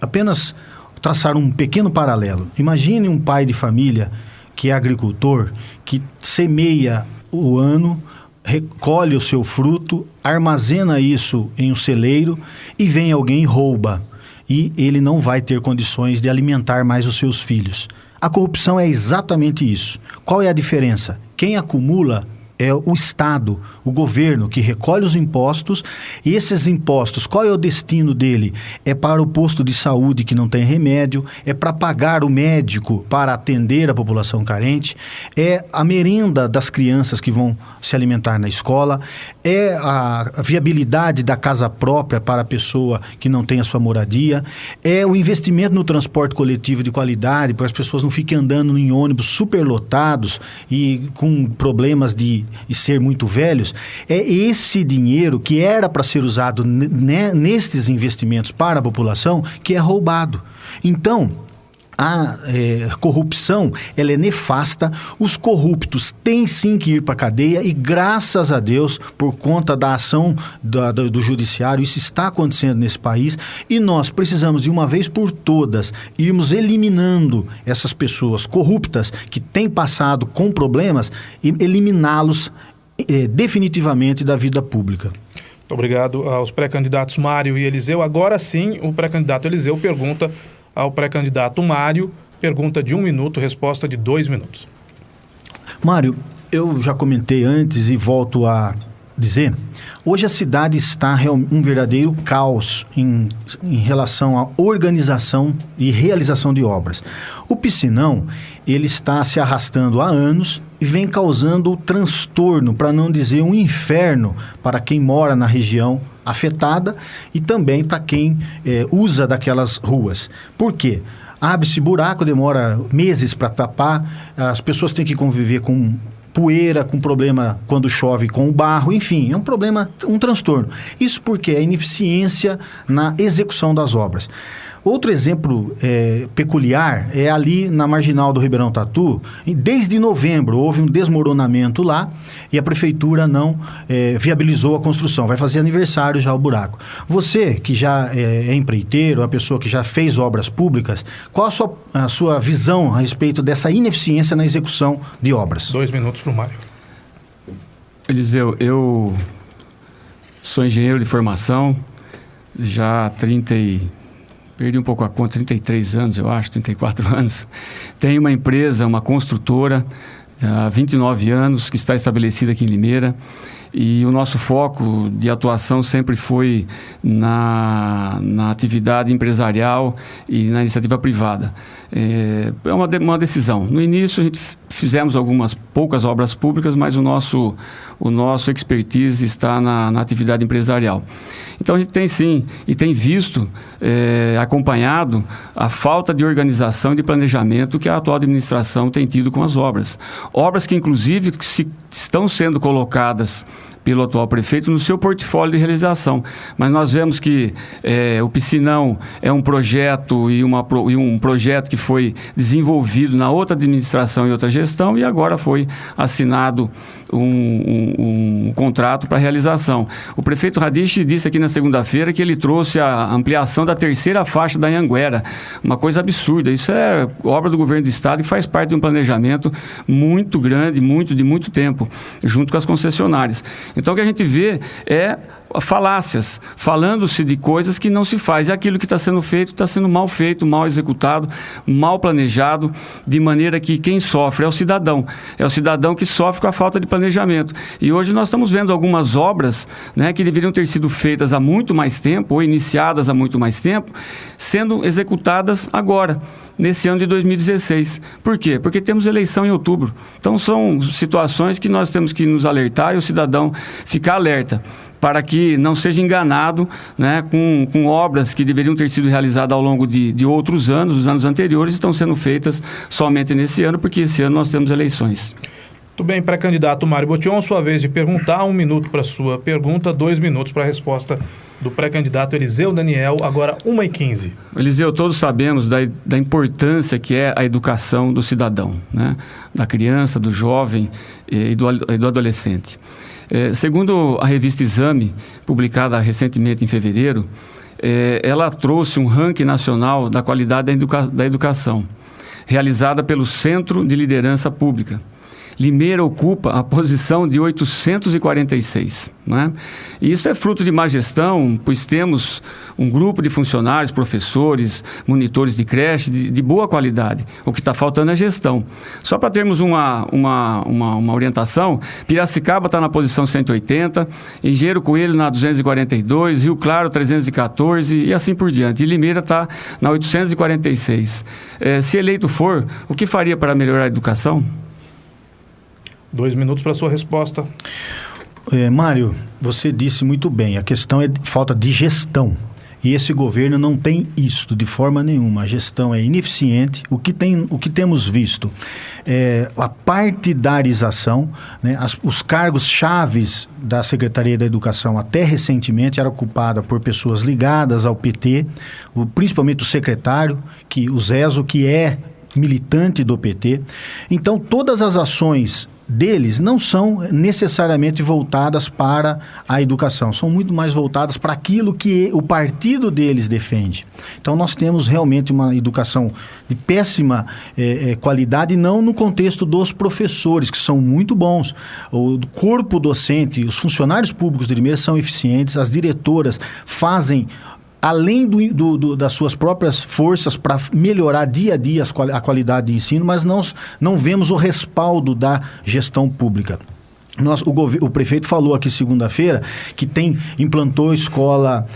S3: Apenas traçar um pequeno paralelo. Imagine um pai de família que é agricultor, que semeia o ano, recolhe o seu fruto, armazena isso em um celeiro e vem alguém e rouba. E ele não vai ter condições de alimentar mais os seus filhos. A corrupção é exatamente isso. Qual é a diferença? Quem acumula é o Estado, o governo, que recolhe os impostos, e esses impostos, qual é o destino dele? É para o posto de saúde que não tem remédio, é para pagar o médico para atender a população carente, é a merenda das crianças que vão se alimentar na escola, é a viabilidade da casa própria para a pessoa que não tem a sua moradia, é o investimento no transporte coletivo de qualidade, para as pessoas não fiquem andando em ônibus superlotados e com problemas de ser muito velhos. É esse dinheiro que era para ser usado nestes investimentos para a população que é roubado. Então, a corrupção, ela é nefasta, os corruptos têm sim que ir para a cadeia e, graças a Deus, por conta da ação do judiciário, isso está acontecendo nesse país e nós precisamos, de uma vez por todas, irmos eliminando essas pessoas corruptas que têm passado com problemas e eliminá-los definitivamente da vida pública.
S1: Muito obrigado aos pré-candidatos Mário e Eliseu. Agora sim, o pré-candidato Eliseu pergunta ao pré-candidato Mário, pergunta de 1 minuto, resposta de 2 minutos.
S3: Mário, eu já comentei antes e volto a dizer, hoje a cidade está um verdadeiro caos em relação à organização e realização de obras. O piscinão, ele está se arrastando há anos e vem causando transtorno, para não dizer um inferno, para quem mora na região afetada e também para quem usa daquelas ruas. Por quê? Abre-se buraco, demora meses para tapar, as pessoas têm que conviver com poeira, com problema quando chove com o barro, enfim, é um problema, um transtorno. Isso porque é ineficiência na execução das obras. Outro exemplo peculiar é ali na marginal do Ribeirão Tatu. Desde novembro houve um desmoronamento lá e a prefeitura não viabilizou a construção. Vai fazer aniversário já o buraco. Você que já é empreiteiro, uma pessoa que já fez obras públicas, qual a sua visão a respeito dessa ineficiência na execução de obras?
S1: 2 minutos para o Mário.
S5: Eliseu, eu sou engenheiro de formação, já perdi um pouco a conta, 33 anos, eu acho, 34 anos. Tenho uma empresa, uma construtora, há 29 anos, que está estabelecida aqui em Limeira. E o nosso foco de atuação sempre foi na atividade empresarial e na iniciativa privada. É uma decisão. No início, a gente fizemos algumas poucas obras públicas, mas o nosso expertise está na atividade empresarial. Então, a gente tem sim, e tem visto, acompanhado a falta de organização e de planejamento que a atual administração tem tido com as obras. Obras que, inclusive, estão sendo colocadas pelo atual prefeito no seu portfólio de realização. Mas nós vemos que o piscinão é um projeto e um projeto que foi desenvolvido na outra administração e outra gestão e agora foi assinado um contrato para realização. O prefeito Radiche disse aqui na segunda-feira que ele trouxe a ampliação da terceira faixa da Anhanguera, uma coisa absurda. Isso é obra do governo do estado e faz parte de um planejamento muito grande, de muito tempo, junto com as concessionárias. Então, o que a gente vê é falácias, falando-se de coisas que não se faz. E aquilo que está sendo feito, está sendo mal feito, mal executado, mal planejado, de maneira que quem sofre é o cidadão. É o cidadão que sofre com a falta de planejamento. E hoje nós estamos vendo algumas obras, né, que deveriam ter sido feitas há muito mais tempo, ou iniciadas há muito mais tempo, sendo executadas agora, nesse ano de 2016. Por quê? Porque temos eleição em outubro. Então, são situações que nós temos que nos alertar e o cidadão ficar alerta, para que não seja enganado, né, com obras que deveriam ter sido realizadas ao longo de outros anos, dos anos anteriores, estão sendo feitas somente nesse ano, porque esse ano nós temos eleições.
S1: Muito bem, pré-candidato Mário Botion, sua vez de perguntar, 1 minuto para a sua pergunta, 2 minutos para a resposta do pré-candidato Eliseu Daniel, agora 1h15.
S5: Eliseu, todos sabemos da importância que é a educação do cidadão, né, da criança, do jovem e do adolescente. Segundo a revista Exame, publicada recentemente em fevereiro, ela trouxe um ranking nacional da qualidade da educação, realizada pelo Centro de Liderança Pública. Limeira ocupa a posição de 846, né? E isso é fruto de má gestão, pois temos um grupo de funcionários, professores, monitores de creche de boa qualidade. O que está faltando é gestão. Só para termos uma orientação, Piracicaba está na posição 180, Engenheiro Coelho na 242, Rio Claro 314 e assim por diante. E Limeira está na 846. Se eleito for, o que faria para melhorar a educação?
S1: 2 minutos para a sua resposta.
S3: Mário, você disse muito bem, a questão é falta de gestão. E esse governo não tem isso de forma nenhuma. A gestão é ineficiente. O que temos visto é a partidarização, né? Os cargos chaves da Secretaria da Educação até recentemente era ocupada por pessoas ligadas ao PT, principalmente o secretário, o Zezo, que é militante do PT. Então, todas as ações deles não são necessariamente voltadas para a educação, são muito mais voltadas para aquilo que o partido deles defende. Então, nós temos realmente uma educação de péssima qualidade, não no contexto dos professores, que são muito bons. O corpo docente, os funcionários públicos de Limeira são eficientes, as diretoras fazem além das suas próprias forças para melhorar dia a dia a qualidade de ensino, mas não vemos o respaldo da gestão pública. O prefeito falou aqui segunda-feira que implantou escola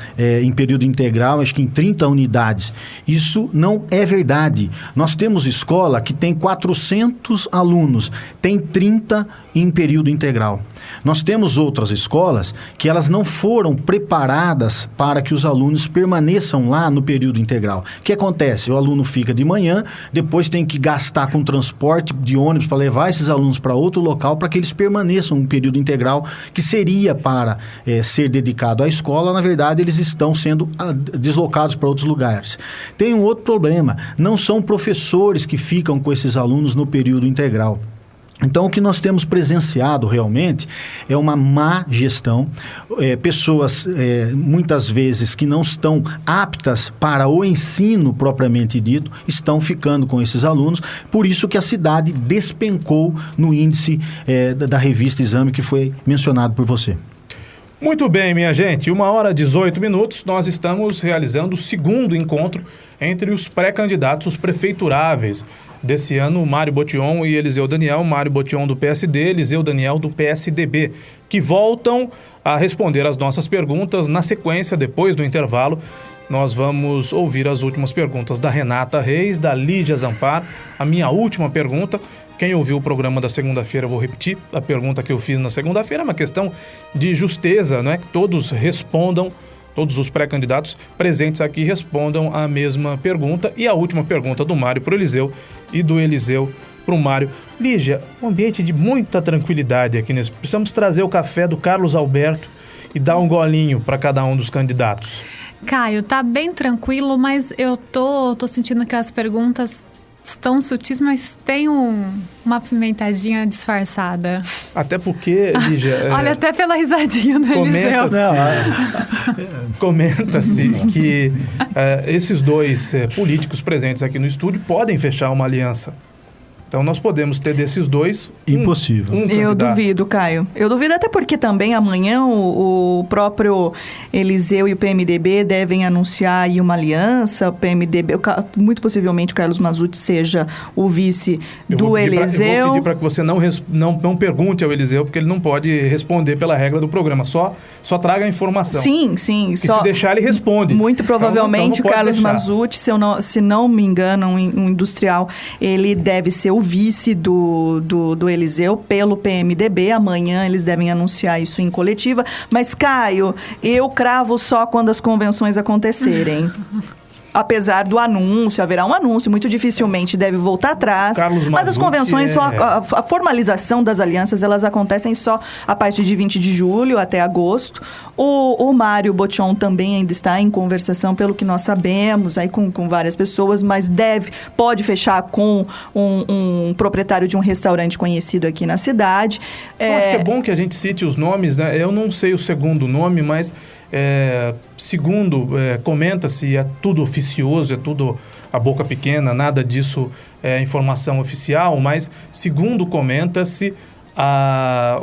S3: em período integral, acho que em 30 unidades. Isso não é verdade. Nós temos escola que tem 400 alunos, tem 30 em período integral. Nós temos outras escolas que elas não foram preparadas para que os alunos permaneçam lá no período integral. O que acontece? O aluno fica de manhã, depois tem que gastar com transporte de ônibus para levar esses alunos para outro local para que eles permaneçam um período integral que seria para ser dedicado à escola. Na verdade, eles estão sendo deslocados para outros lugares. Tem um outro problema, não são professores que ficam com esses alunos no período integral. Então, o que nós temos presenciado realmente é uma má gestão, pessoas muitas vezes que não estão aptas para o ensino propriamente dito, estão ficando com esses alunos, por isso que a cidade despencou no índice da revista Exame que foi mencionado por você.
S1: Muito bem, minha gente, 1h18, nós estamos realizando o segundo encontro entre os pré-candidatos, os prefeituráveis desse ano, Mário Botion e Eliseu Daniel, Mário Botion do PSD, Eliseu Daniel do PSDB, que voltam a responder as nossas perguntas. Na sequência, depois do intervalo, nós vamos ouvir as últimas perguntas da Renata Reis, da Lígia Zampar, a minha última pergunta. Quem ouviu o programa da segunda-feira, eu vou repetir a pergunta que eu fiz na segunda-feira, é uma questão de justeza, né? Que todos respondam, todos os pré-candidatos presentes aqui respondam a mesma pergunta. E a última pergunta do Mário para o Eliseu e do Eliseu para o Mário. Lígia, um ambiente de muita tranquilidade aqui nesse. Precisamos trazer o café do Carlos Alberto e dar um golinho para cada um dos candidatos.
S2: Caio, tá bem tranquilo, mas eu tô sentindo que as perguntas tão sutis, mas tem uma pimentadinha disfarçada.
S1: Até porque, Lígia...
S2: Olha, até pela risadinha do Eliseu.
S1: Comenta-se que esses dois políticos presentes aqui no estúdio podem fechar uma aliança. Então, nós podemos ter desses dois...
S3: Impossível.
S4: Eu duvido, Caio. Eu duvido até porque também amanhã o próprio Eliseu e o PMDB devem anunciar aí uma aliança. O PMDB, muito possivelmente o Carlos Mazzutti seja o vice do Eliseu.
S1: Eu vou pedir para que você não pergunte ao Eliseu, porque ele não pode responder pela regra do programa. Só traga a informação.
S4: Sim.
S1: Se deixar, ele responde.
S4: Muito provavelmente
S1: então
S4: o Carlos Mazzutti, se não me engano, um industrial, ele deve ser o vice do Eliseu pelo PMDB. Amanhã eles devem anunciar isso em coletiva. Mas, Caio, eu cravo só quando as convenções acontecerem. Apesar do anúncio, haverá um anúncio, muito dificilmente deve voltar atrás. Mas as convenções, a formalização das alianças, elas acontecem só a partir de 20 de julho até agosto. O Mário Botion também ainda está em conversação, pelo que nós sabemos, aí com várias pessoas, mas pode fechar com um proprietário de um restaurante conhecido aqui na cidade.
S1: Eu acho que é bom que a gente cite os nomes, né? Eu não sei o segundo nome, mas... segundo, comenta-se, é tudo oficioso, é tudo a boca pequena, nada disso é informação oficial, mas segundo comenta-se,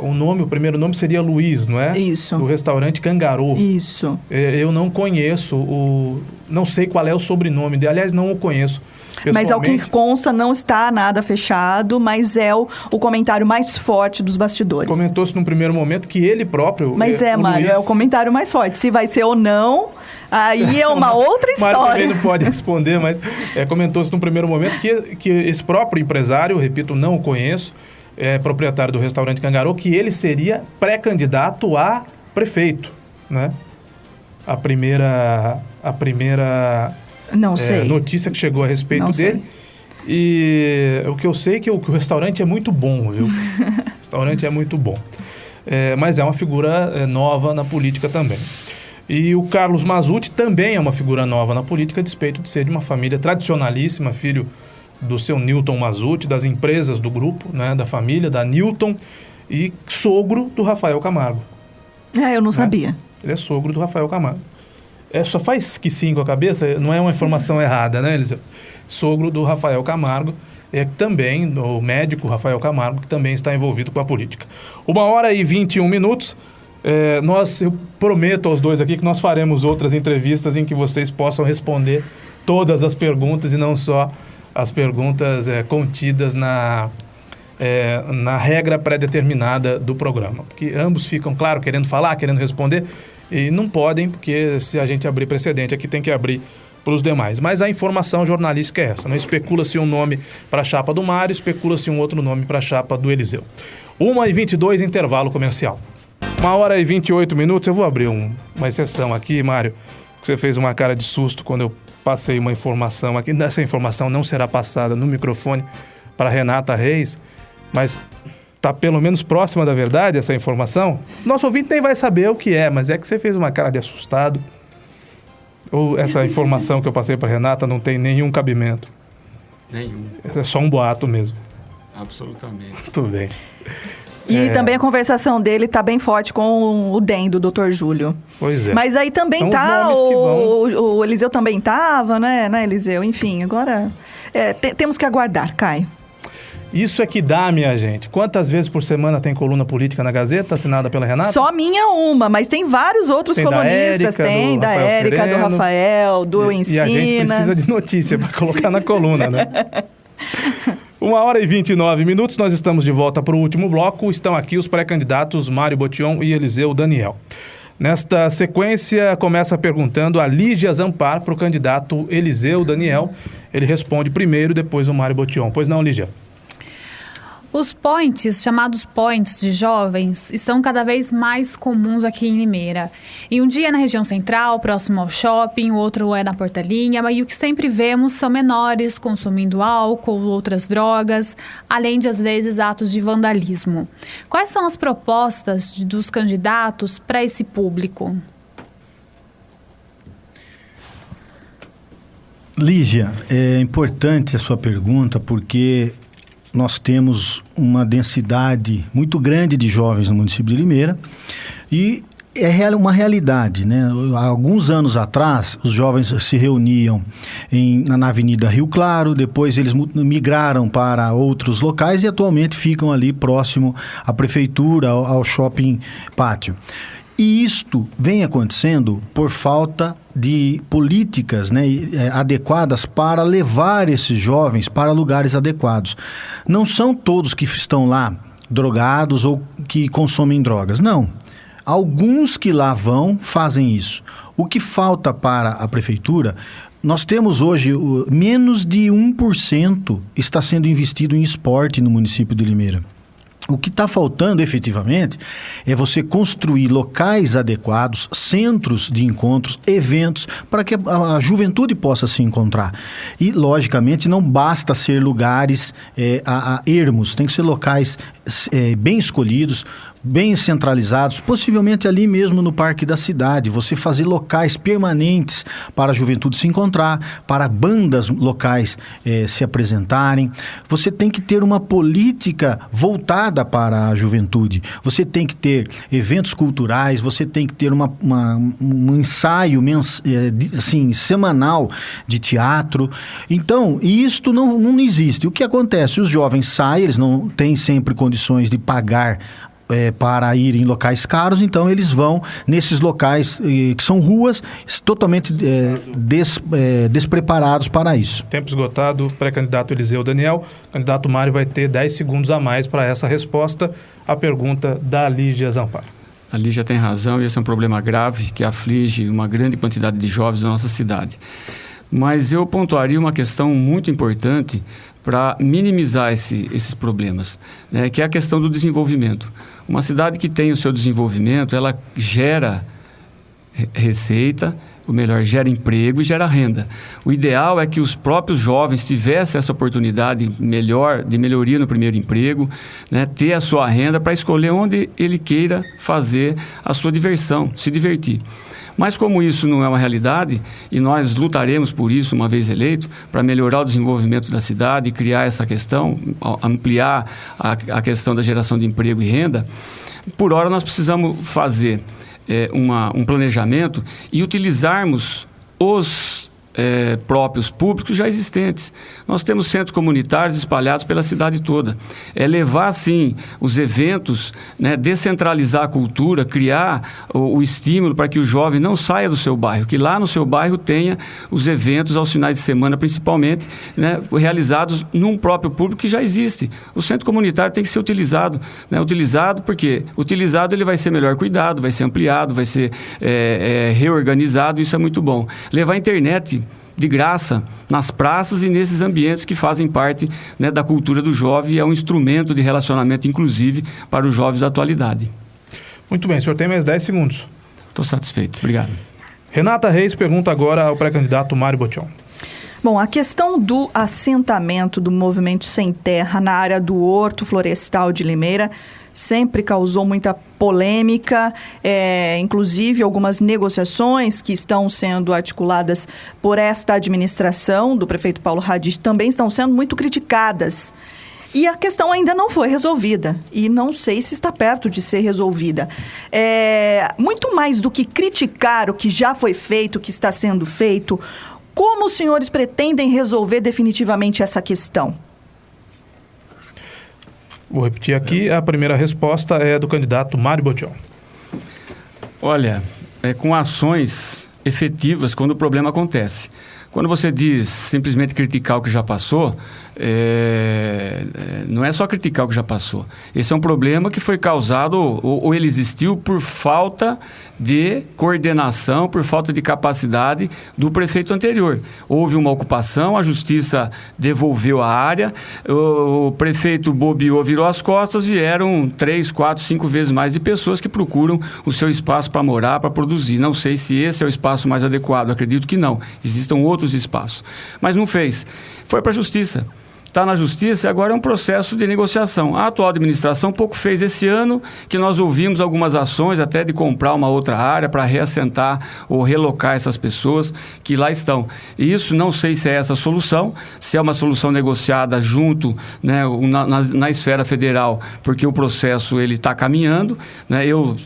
S1: o primeiro nome seria Luiz, não é?
S4: Isso.
S1: Do restaurante Cangarô.
S4: Isso.
S1: Eu não conheço, não sei qual é o sobrenome dele, aliás, não o conheço.
S4: Mas ao que consta, não está nada fechado, mas é o comentário mais forte dos bastidores.
S1: Comentou-se num primeiro momento que ele próprio...
S4: Mas Mário, Luiz... é o comentário mais forte. Se vai ser ou não, aí é uma outra história.
S1: Mário também não pode responder, mas comentou-se num primeiro momento que esse próprio empresário, repito, não o conheço, proprietário do restaurante Cangarô, que ele seria pré-candidato a prefeito, né? A primeira
S4: não sei.
S1: Notícia que chegou a respeito dele. E o que eu sei é que o restaurante é muito bom, viu? O restaurante é muito bom. Mas é uma figura nova na política também. E o Carlos Mazzutti também é uma figura nova na política, a despeito de ser de uma família tradicionalíssima, filho do seu Newton Mazzutti, das empresas do grupo, né, da família, da Newton, e sogro do Rafael Camargo.
S4: Eu não sabia.
S1: Ele é sogro do Rafael Camargo. Só faz que sim com a cabeça, não é uma informação errada, né, Eliseu? Sogro do Rafael Camargo, também o médico Rafael Camargo, que também está envolvido com a política. 1h21. Eu prometo aos dois aqui que nós faremos outras entrevistas em que vocês possam responder todas as perguntas e não só as perguntas contidas na regra pré-determinada do programa. Porque ambos ficam, claro, querendo falar, querendo responder, e não podem, porque se a gente abrir precedente aqui, tem que abrir para os demais. Mas a informação jornalística é essa, né? Especula-se um nome para a chapa do Mário, especula-se um outro nome para a chapa do Eliseu. 1h22, intervalo comercial. 1h28, eu vou abrir uma exceção aqui, Mário, que você fez uma cara de susto quando eu passei uma informação aqui. Essa informação não será passada no microfone para Renata Reis, mas... está pelo menos próxima da verdade essa informação? Nosso ouvinte nem vai saber o que é, mas é que você fez uma cara de assustado. Ou essa informação que eu passei para Renata não tem nenhum cabimento?
S5: Nenhum.
S1: É só um boato mesmo.
S5: Absolutamente.
S1: Muito bem.
S4: E também a conversação dele está bem forte com o DEM, do Dr. Júlio.
S1: Pois é.
S4: Mas aí também o Eliseu também estava, né, Eliseu? Enfim, agora temos que aguardar, Caio.
S1: Isso é que dá, minha gente. Quantas vezes por semana tem coluna política na Gazeta, assinada pela Renata?
S4: Só minha uma, mas tem vários outros colunistas. Tem da Érica, do Rafael, do Encinas.
S1: E a gente precisa de notícia para colocar na coluna, né? 1h29, nós estamos de volta para o último bloco. Estão aqui os pré-candidatos Mário Botion e Eliseu Daniel. Nesta sequência, começa perguntando a Lígia Zampar para o candidato Eliseu Daniel. Ele responde primeiro, depois o Mário Botion. Pois não, Lígia?
S2: Os points, chamados points de jovens, estão cada vez mais comuns aqui em Limeira. E um dia é na região central, próximo ao shopping, o outro é na Portelinha, e o que sempre vemos são menores consumindo álcool, outras drogas, além de, às vezes, atos de vandalismo. Quais são as propostas dos candidatos para esse público?
S3: Lígia, é importante a sua pergunta porque nós temos uma densidade muito grande de jovens no município de Limeira e é uma realidade, né? Há alguns anos atrás, os jovens se reuniam na Avenida Rio Claro, depois eles migraram para outros locais e atualmente ficam ali próximo à prefeitura, ao shopping pátio. E isto vem acontecendo por falta de políticas, né, adequadas para levar esses jovens para lugares adequados. Não são todos que estão lá drogados ou que consomem drogas, não. Alguns que lá vão fazem isso. O que falta para a prefeitura, nós temos hoje menos de 1% está sendo investido em esporte no município de Limeira. O que está faltando efetivamente é você construir locais adequados, centros de encontros, eventos, para que a juventude possa se encontrar. E, logicamente, não basta ser lugares ermos, tem que ser locais bem escolhidos, bem centralizados, possivelmente ali mesmo no Parque da Cidade, você fazer locais permanentes para a juventude se encontrar, para bandas locais se apresentarem. Você tem que ter uma política voltada para a juventude, você tem que ter eventos culturais, você tem que ter um ensaio semanal de teatro. Então, isto não existe. O que acontece? Os jovens saem, eles não têm sempre condições de pagar para ir em locais caros, então eles vão nesses locais que são ruas totalmente despreparados para isso.
S1: Tempo esgotado, pré-candidato Eliseu Daniel. O candidato Mário vai ter 10 segundos a mais para essa resposta à pergunta da Lígia Zamparo.
S5: A Lígia tem razão, e esse é um problema grave que aflige uma grande quantidade de jovens da nossa cidade. Mas eu pontuaria uma questão muito importante para minimizar esses problemas, né, que é a questão do desenvolvimento. Uma cidade que tem o seu desenvolvimento, ela gera receita, ou melhor, gera emprego e gera renda. O ideal é que os próprios jovens tivessem essa oportunidade de melhoria no primeiro emprego, né, ter a sua renda para escolher onde ele queira fazer a sua diversão, se divertir. Mas como isso não é uma realidade, e nós lutaremos por isso uma vez eleito, para melhorar o desenvolvimento da cidade e criar essa questão, ampliar a questão da geração de emprego e renda, por hora nós precisamos fazer um planejamento e utilizarmos os próprios públicos já existentes. Nós temos centros comunitários espalhados pela cidade toda. É levar, sim, os eventos, né, descentralizar a cultura, criar o estímulo para que o jovem não saia do seu bairro, que lá no seu bairro tenha os eventos aos finais de semana, principalmente, né, realizados num próprio público que já existe. O centro comunitário tem que ser utilizado, né, porque utilizado ele vai ser melhor cuidado, vai ser ampliado, vai ser reorganizado, isso é muito bom. Levar a internet de graça nas praças e nesses ambientes que fazem parte, né, da cultura do jovem e é um instrumento de relacionamento, inclusive, para os jovens da atualidade.
S1: Muito bem, o senhor tem mais 10 segundos.
S5: Estou satisfeito. Obrigado.
S1: Renata Reis pergunta agora ao pré-candidato Mário Botion.
S4: Bom, a questão do assentamento do movimento sem terra na área do Horto Florestal de Limeira sempre causou muita polêmica, inclusive algumas negociações que estão sendo articuladas por esta administração do prefeito Paulo Radisch também estão sendo muito criticadas. E a questão ainda não foi resolvida e não sei se está perto de ser resolvida. Muito mais do que criticar o que já foi feito, o que está sendo feito, como os senhores pretendem resolver definitivamente essa questão?
S1: Vou repetir aqui, a primeira resposta é do candidato Mário Botion.
S5: Olha, com ações efetivas quando o problema acontece. Quando você diz simplesmente criticar o que já passou, não é só criticar o que já passou. Esse é um problema que foi causado ou ele existiu por falta de coordenação, por falta de capacidade do prefeito anterior. Houve uma ocupação, a justiça devolveu a área, o prefeito bobeou, virou as costas, vieram 3, 4, 5 vezes mais de pessoas que procuram o seu espaço para morar, para produzir. Não sei se esse é o espaço mais adequado, acredito que não. Existam outros espaços. Mas não fez. Foi para a justiça. está na justiça e agora é um processo de negociação. A atual administração pouco fez esse ano, que nós ouvimos algumas ações até de comprar uma outra área para reassentar ou relocar essas pessoas que lá estão. E isso não sei se é essa a solução, se é uma solução negociada junto, né, na esfera federal, porque o processo ele está caminhando, né, eu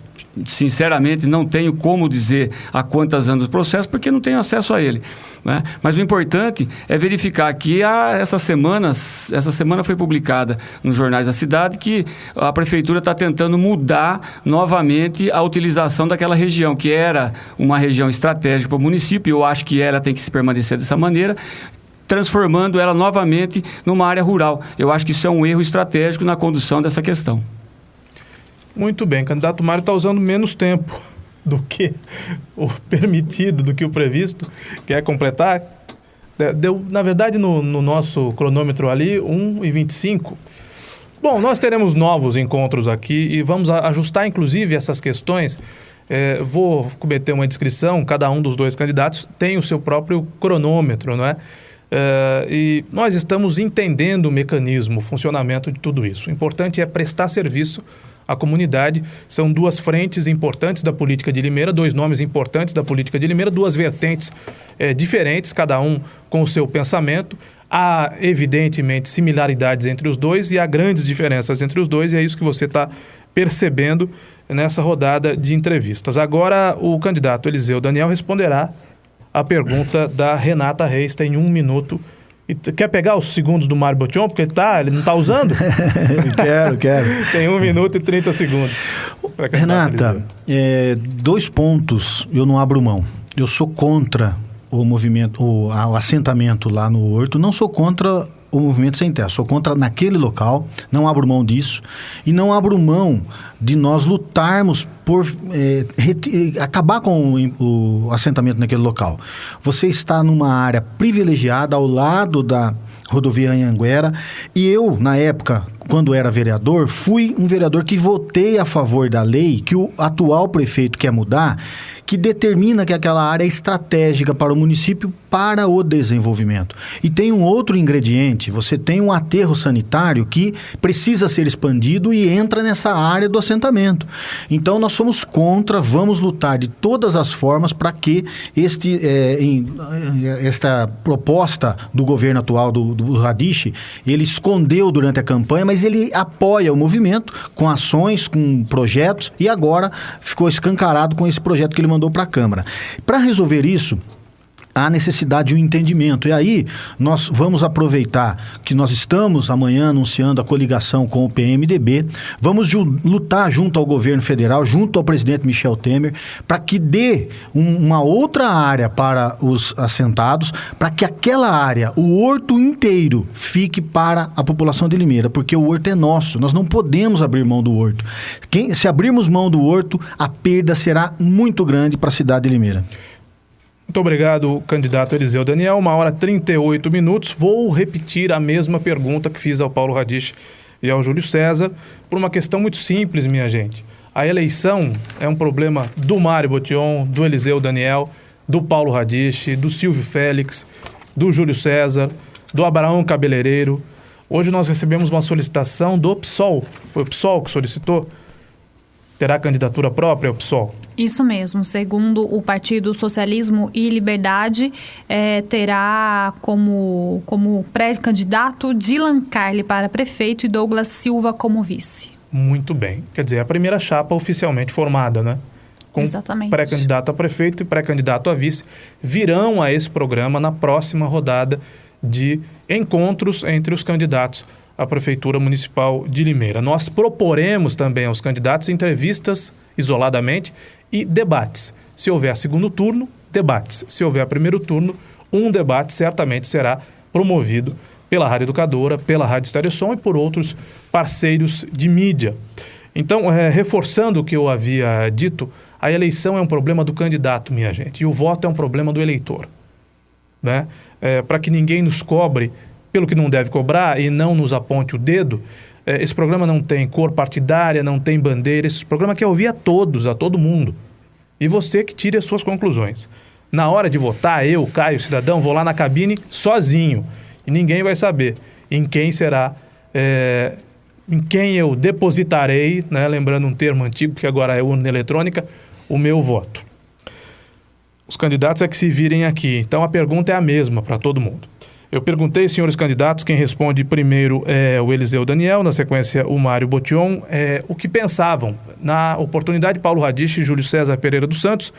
S5: sinceramente não tenho como dizer há quantas anos o processo, porque não tenho acesso a ele, né? Mas o importante é verificar que essa semana foi publicada nos jornais da cidade que a prefeitura está tentando mudar novamente a utilização daquela região, que era uma região estratégica para o município. Eu acho que ela tem que se permanecer dessa maneira, transformando ela novamente numa área rural. Eu acho que isso é um erro estratégico na condução dessa questão.
S1: Muito bem, o candidato Mário está usando menos tempo do que o permitido, do que o previsto. Quer completar? Deu, na verdade, no nosso cronômetro ali, 1h25. Bom, nós teremos novos encontros aqui e vamos ajustar, inclusive, essas questões. Vou cometer uma descrição, cada um dos dois candidatos tem o seu próprio cronômetro, não é? E nós estamos entendendo o mecanismo, o funcionamento de tudo isso. O importante é prestar serviço à comunidade. São duas frentes importantes da política de Limeira, dois nomes importantes da política de Limeira, duas vertentes diferentes, cada um com o seu pensamento. Há, evidentemente, similaridades entre os dois e há grandes diferenças entre os dois, e é isso que você está percebendo nessa rodada de entrevistas. Agora, o candidato Eliseu Daniel responderá a pergunta da Renata Reis, tem 1 minuto. E quer pegar os segundos do Mário Botion? Porque ele não está usando?
S3: Quero.
S1: Tem 1 minuto e 30 segundos.
S3: Renata, 2 pontos eu não abro mão. Eu sou contra o movimento, o assentamento lá no Horto. Não sou contra o movimento sem terra. Sou contra naquele local, não abro mão disso. E não abro mão de nós lutarmos por acabar com o assentamento naquele local. Você está numa área privilegiada ao lado da rodovia Anhanguera, e eu, na época, quando era vereador, fui um vereador que votei a favor da lei que o atual prefeito quer mudar, que determina que aquela área é estratégica para o município para o desenvolvimento. E tem um outro ingrediente, você tem um aterro sanitário que precisa ser expandido e entra nessa área do assentamento. Então nós somos contra, vamos lutar de todas as formas para que esta proposta do governo atual do Radiche, ele escondeu durante a campanha, mas ele apoia o movimento com ações, com projetos, e agora ficou escancarado com esse projeto que ele mandou para a Câmara. Para resolver isso, há necessidade de um entendimento. E aí, nós vamos aproveitar que nós estamos amanhã anunciando a coligação com o PMDB, vamos lutar junto ao governo federal, junto ao presidente Michel Temer, para que dê uma outra área para os assentados, para que aquela área, o Horto inteiro, fique para a população de Limeira, porque o Horto é nosso, nós não podemos abrir mão do Horto. Se abrirmos mão do Horto, a perda será muito grande para a cidade de Limeira.
S1: Muito obrigado, candidato Eliseu Daniel. 1h38. Vou repetir a mesma pergunta que fiz ao Paulo Radiche e ao Júlio César, por uma questão muito simples, minha gente. A eleição é um problema do Mário Botion, do Eliseu Daniel, do Paulo Radiche, do Silvio Félix, do Júlio César, do Abraão Cabeleireiro. Hoje nós recebemos uma solicitação do PSOL. Foi o PSOL que solicitou? Terá candidatura própria ao PSOL?
S2: Isso mesmo. Segundo o Partido Socialismo e Liberdade, terá como pré-candidato Dylan Carli para prefeito e Douglas Silva como vice.
S1: Muito bem. Quer dizer, a primeira chapa oficialmente formada, né? Com
S2: Exatamente.
S1: Pré-candidato a prefeito e pré-candidato a vice, virão a esse programa na próxima rodada de encontros entre os candidatos à Prefeitura Municipal de Limeira. Nós proporemos também aos candidatos entrevistas isoladamente e debates. Se houver segundo turno, debates. Se houver primeiro turno, um debate certamente será promovido pela Rádio Educadora, pela Rádio Estéreo Som e por outros parceiros de mídia. Então, reforçando o que eu havia dito, a eleição é um problema do candidato, minha gente, e o voto é um problema do eleitor, né? Para que ninguém nos cobre pelo que não deve cobrar e não nos aponte o dedo, esse programa não tem cor partidária, não tem bandeira, esse programa quer ouvir a todos, a todo mundo. E você que tire as suas conclusões. Na hora de votar, eu, Caio, cidadão, vou lá na cabine sozinho e ninguém vai saber. em quem será, em quem eu depositarei, né, lembrando um termo antigo, que agora é urna eletrônica, o meu voto. Os candidatos é que se virem aqui. Então a pergunta é a mesma para todo mundo. Eu perguntei, senhores candidatos, quem responde primeiro é o Eliseu Daniel, na sequência o Mário Botion, o que pensavam, na oportunidade Paulo Radiche e Júlio César Pereira dos Santos,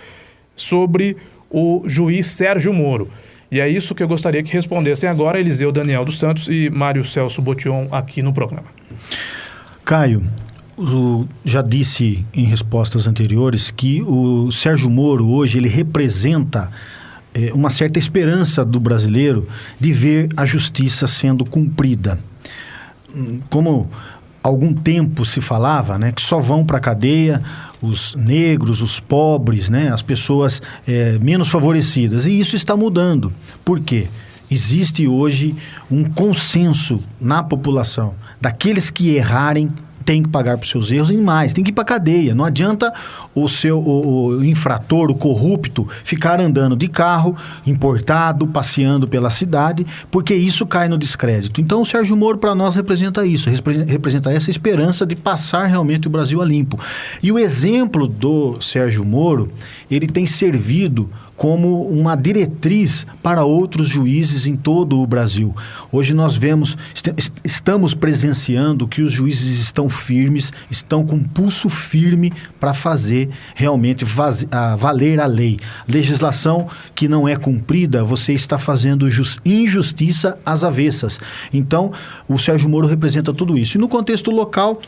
S1: sobre o juiz Sérgio Moro. E é isso que eu gostaria que respondessem agora Eliseu Daniel dos Santos e Mário Celso Botion aqui no programa.
S3: Caio, já disse em respostas anteriores que o Sérgio Moro hoje ele representa uma certa esperança do brasileiro de ver a justiça sendo cumprida. Como há algum tempo se falava, né, que só vão para a cadeia os negros, os pobres, né, as pessoas menos favorecidas. E isso está mudando. Por quê? Existe hoje um consenso na população daqueles que errarem tem que pagar por seus erros e mais, tem que ir para cadeia. Não adianta o infrator, o corrupto, ficar andando de carro importado, passeando pela cidade, porque isso cai no descrédito. Então o Sérgio Moro para nós representa isso, representa essa esperança de passar realmente o Brasil a limpo. E o exemplo do Sérgio Moro, ele tem servido como uma diretriz para outros juízes em todo o Brasil. Hoje nós estamos presenciando que os juízes estão firmes, estão com pulso firme para fazer realmente valer a lei. Legislação que não é cumprida, você está fazendo injustiça às avessas. Então, o Sérgio Moro representa tudo isso. E no contexto local,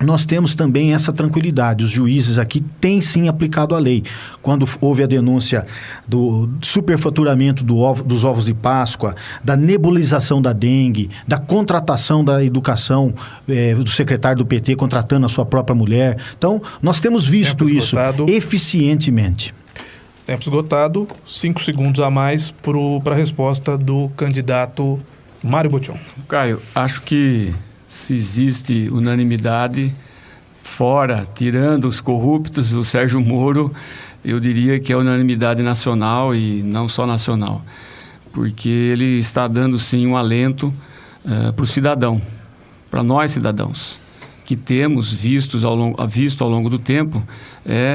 S3: nós temos também essa tranquilidade. Os juízes aqui têm sim aplicado a lei. Quando houve a denúncia do superfaturamento dos ovos de Páscoa, da nebulização da dengue, da contratação da educação do secretário do PT contratando a sua própria mulher. Então, nós temos visto isso eficientemente.
S1: Tempo esgotado, 5 segundos a mais para a resposta do candidato Mário Botion.
S5: Caio, acho que se existe unanimidade, tirando os corruptos, o Sérgio Moro, eu diria que é unanimidade nacional e não só nacional, porque ele está dando sim um alento para o cidadão, para nós cidadãos, que temos visto ao longo do tempo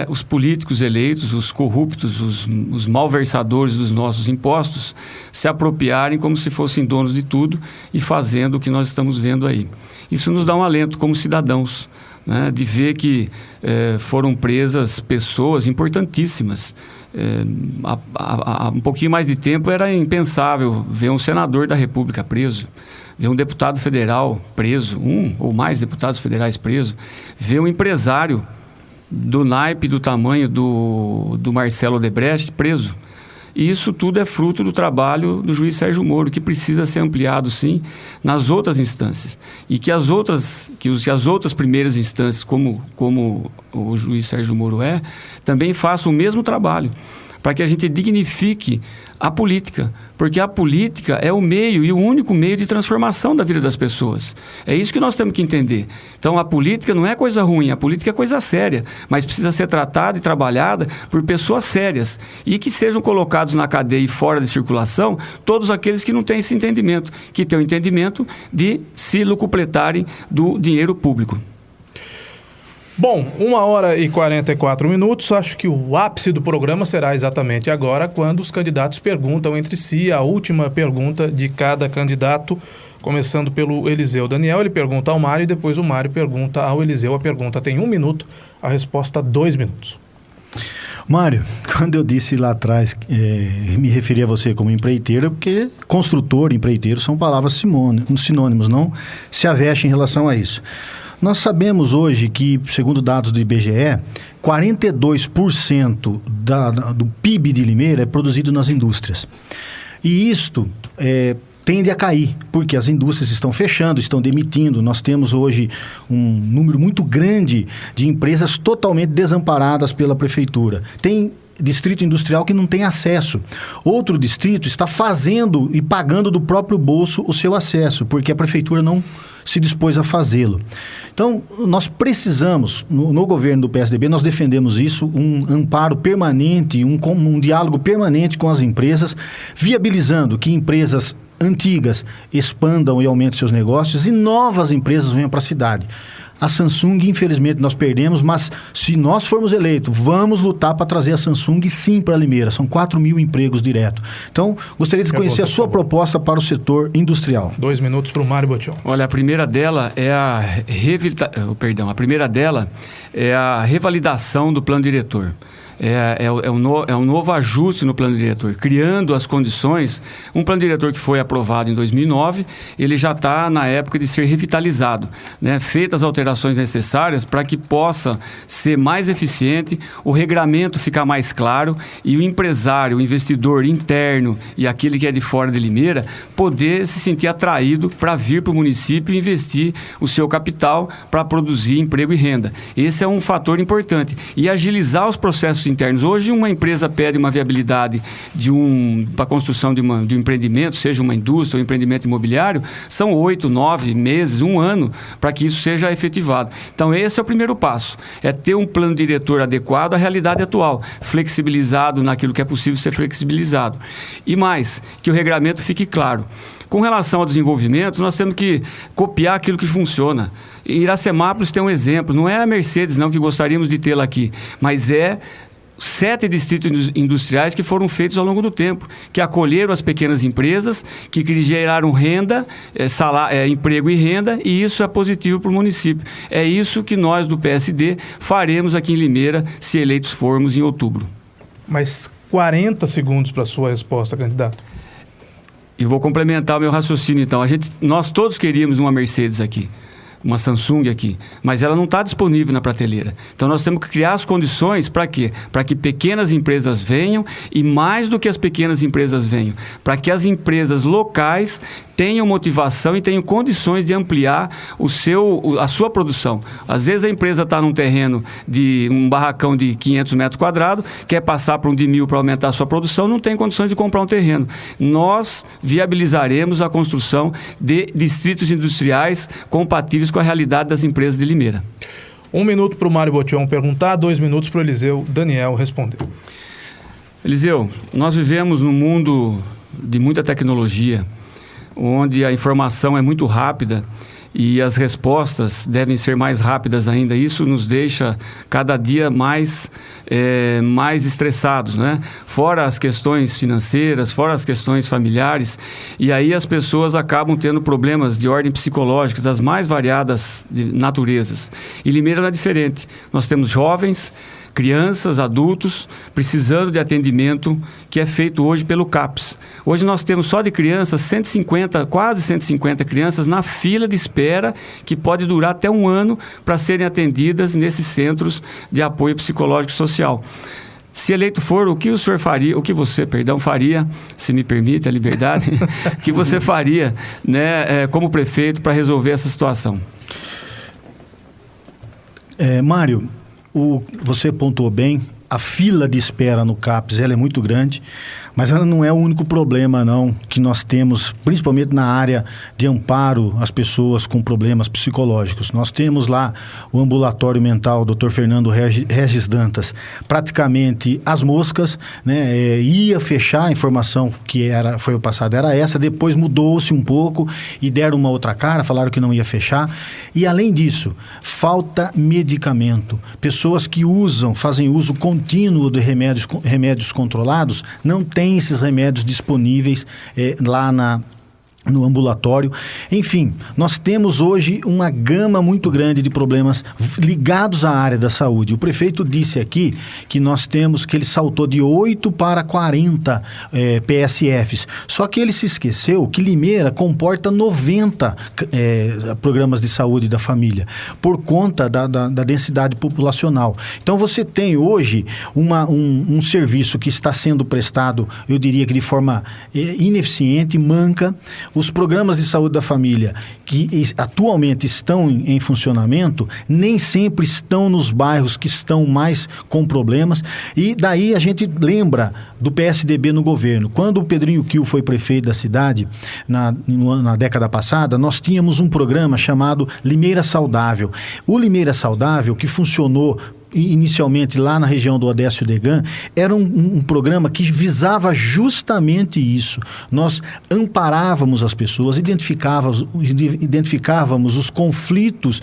S5: os políticos eleitos, os corruptos, os malversadores dos nossos impostos, se apropriarem como se fossem donos de tudo e fazendo o que nós estamos vendo aí. Isso nos dá um alento como cidadãos, né, de ver que foram presas pessoas importantíssimas. Há um pouquinho mais de tempo era impensável ver um senador da República preso, ver um deputado federal preso, um ou mais deputados federais presos, ver um empresário do naipe, do tamanho do Marcelo Odebrecht preso. E isso tudo é fruto do trabalho do juiz Sérgio Moro, que precisa ser ampliado, sim, nas outras instâncias. E que as outras primeiras instâncias, como o juiz Sérgio Moro também façam o mesmo trabalho, para que a gente dignifique a política, porque a política é o meio e o único meio de transformação da vida das pessoas. É isso que nós temos que entender. Então, a política não é coisa ruim, a política é coisa séria, mas precisa ser tratada e trabalhada por pessoas sérias e que sejam colocados na cadeia e fora de circulação todos aqueles que não têm esse entendimento, que têm o entendimento de se lucupletarem do dinheiro público.
S1: Bom, 1h44. Acho que o ápice do programa será exatamente agora, quando os candidatos perguntam entre si a última pergunta de cada candidato, começando pelo Eliseu Daniel. Ele pergunta ao Mário e depois o Mário pergunta ao Eliseu. A pergunta tem 1 minuto, a resposta 2 minutos.
S3: Mário, quando eu disse lá atrás, me referi a você como empreiteiro, porque construtor e empreiteiro são palavras sinônimos, não se aveste em relação a isso. Nós sabemos hoje que, segundo dados do IBGE, 42% do PIB de Limeira é produzido nas indústrias. E isto tende a cair, porque as indústrias estão fechando, estão demitindo. Nós temos hoje um número muito grande de empresas totalmente desamparadas pela prefeitura. Tem distrito industrial que não tem acesso. Outro distrito está fazendo e pagando do próprio bolso o seu acesso, porque a prefeitura não se dispôs a fazê-lo. Então, nós precisamos, no governo do PSDB, nós defendemos isso, um amparo permanente, um diálogo permanente com as empresas, viabilizando que empresas antigas expandam e aumentem seus negócios e novas empresas venham para a cidade. A Samsung, infelizmente, nós perdemos, mas se nós formos eleitos, vamos lutar para trazer a Samsung sim para Limeira. São 4 mil empregos direto. Então, gostaria de conhecer a sua proposta para o setor industrial.
S1: 2 minutos para o Mário Botion.
S5: Olha, a primeira dela é a revalidação do plano diretor. É um novo ajuste no plano diretor, criando as condições. Um plano diretor que foi aprovado em 2009, ele já está na época de ser revitalizado, né? Feitas as alterações necessárias para que possa ser mais eficiente, o regramento ficar mais claro e o empresário, o investidor interno e aquele que é de fora de Limeira poder se sentir atraído para vir para o município e investir o seu capital para produzir emprego e renda. Esse é um fator importante. E agilizar os processos internos. Hoje, uma empresa pede uma viabilidade para a construção de um empreendimento, seja uma indústria ou um empreendimento imobiliário, são 8, 9 meses, 1 ano, para que isso seja efetivado. Então, esse é o primeiro passo, é ter um plano diretor adequado à realidade atual, flexibilizado naquilo que é possível ser flexibilizado. E mais, que o regramento fique claro. Com relação ao desenvolvimento, nós temos que copiar aquilo que funciona. Iracemápolis tem um exemplo, não é a Mercedes não que gostaríamos de tê-la aqui, mas 7 distritos industriais que foram feitos ao longo do tempo, que acolheram as pequenas empresas, que geraram renda, emprego e renda, e isso é positivo para o município. É isso que nós do PSD faremos aqui em Limeira, se eleitos formos em outubro.
S1: Mais 40 segundos para a sua resposta, candidato.
S5: E vou complementar o meu raciocínio, então. Nós todos queríamos uma Mercedes aqui, uma Samsung aqui, mas ela não está disponível na prateleira. Então, nós temos que criar as condições para quê? Para que pequenas empresas venham e, mais do que as pequenas empresas venham, para que as empresas locais tenham motivação e tenham condições de ampliar a sua produção. Às vezes, a empresa está num terreno de um barracão de 500 metros quadrados, quer passar para um de 1.000 para aumentar a sua produção, não tem condições de comprar um terreno. Nós viabilizaremos a construção de distritos industriais compatíveis com a realidade das empresas de Limeira.
S1: 1 minuto para o Mário Botion perguntar, 2 minutos para o Eliseu Daniel responder.
S5: Eliseu, nós vivemos num mundo de muita tecnologia, onde a informação é muito rápida e as respostas devem ser mais rápidas ainda. Isso nos deixa cada dia mais estressados, né? Fora as questões financeiras, fora as questões familiares, e aí as pessoas acabam tendo problemas de ordem psicológica, das mais variadas naturezas. E Limeira não é diferente. Nós temos jovens, crianças, adultos, precisando de atendimento que é feito hoje pelo CAPS. Hoje nós temos só de crianças quase 150 crianças na fila de espera, que pode durar até 1 ano para serem atendidas nesses centros de apoio psicológico e social. Se eleito for, o que o senhor faria, faria, se me permite a liberdade, que você faria, né, como prefeito para resolver essa situação?
S3: Mário, você pontuou bem, a fila de espera no CAPS ela é muito grande, mas ela não é o único problema não que nós temos, principalmente na área de amparo às pessoas com problemas psicológicos. Nós temos lá o ambulatório mental Dr. Fernando Regis Dantas, praticamente as moscas, né? Ia fechar a informação que foi o passado, era essa, depois mudou-se um pouco e deram uma outra cara, falaram que não ia fechar. E além disso, falta medicamento. Pessoas que fazem uso contínuo de remédios controlados, não têm esses remédios disponíveis lá no ambulatório. Enfim, nós temos hoje uma gama muito grande de problemas ligados à área da saúde. O prefeito disse aqui que ele saltou de 8 para 40 PSFs. Só que ele se esqueceu que Limeira comporta 90 programas de saúde da família, por conta da densidade populacional. Então você tem hoje um serviço que está sendo prestado, eu diria que de forma ineficiente, manca. Os programas de saúde da família que atualmente estão em funcionamento nem sempre estão nos bairros que estão mais com problemas, e daí a gente lembra do PSDB no governo. Quando o Pedrinho Kiel foi prefeito da cidade na década passada, nós tínhamos um programa chamado Limeira Saudável. O Limeira Saudável, que funcionou inicialmente lá na região do Odécio Degan, era um programa que visava justamente isso. Nós amparávamos as pessoas, identificávamos os conflitos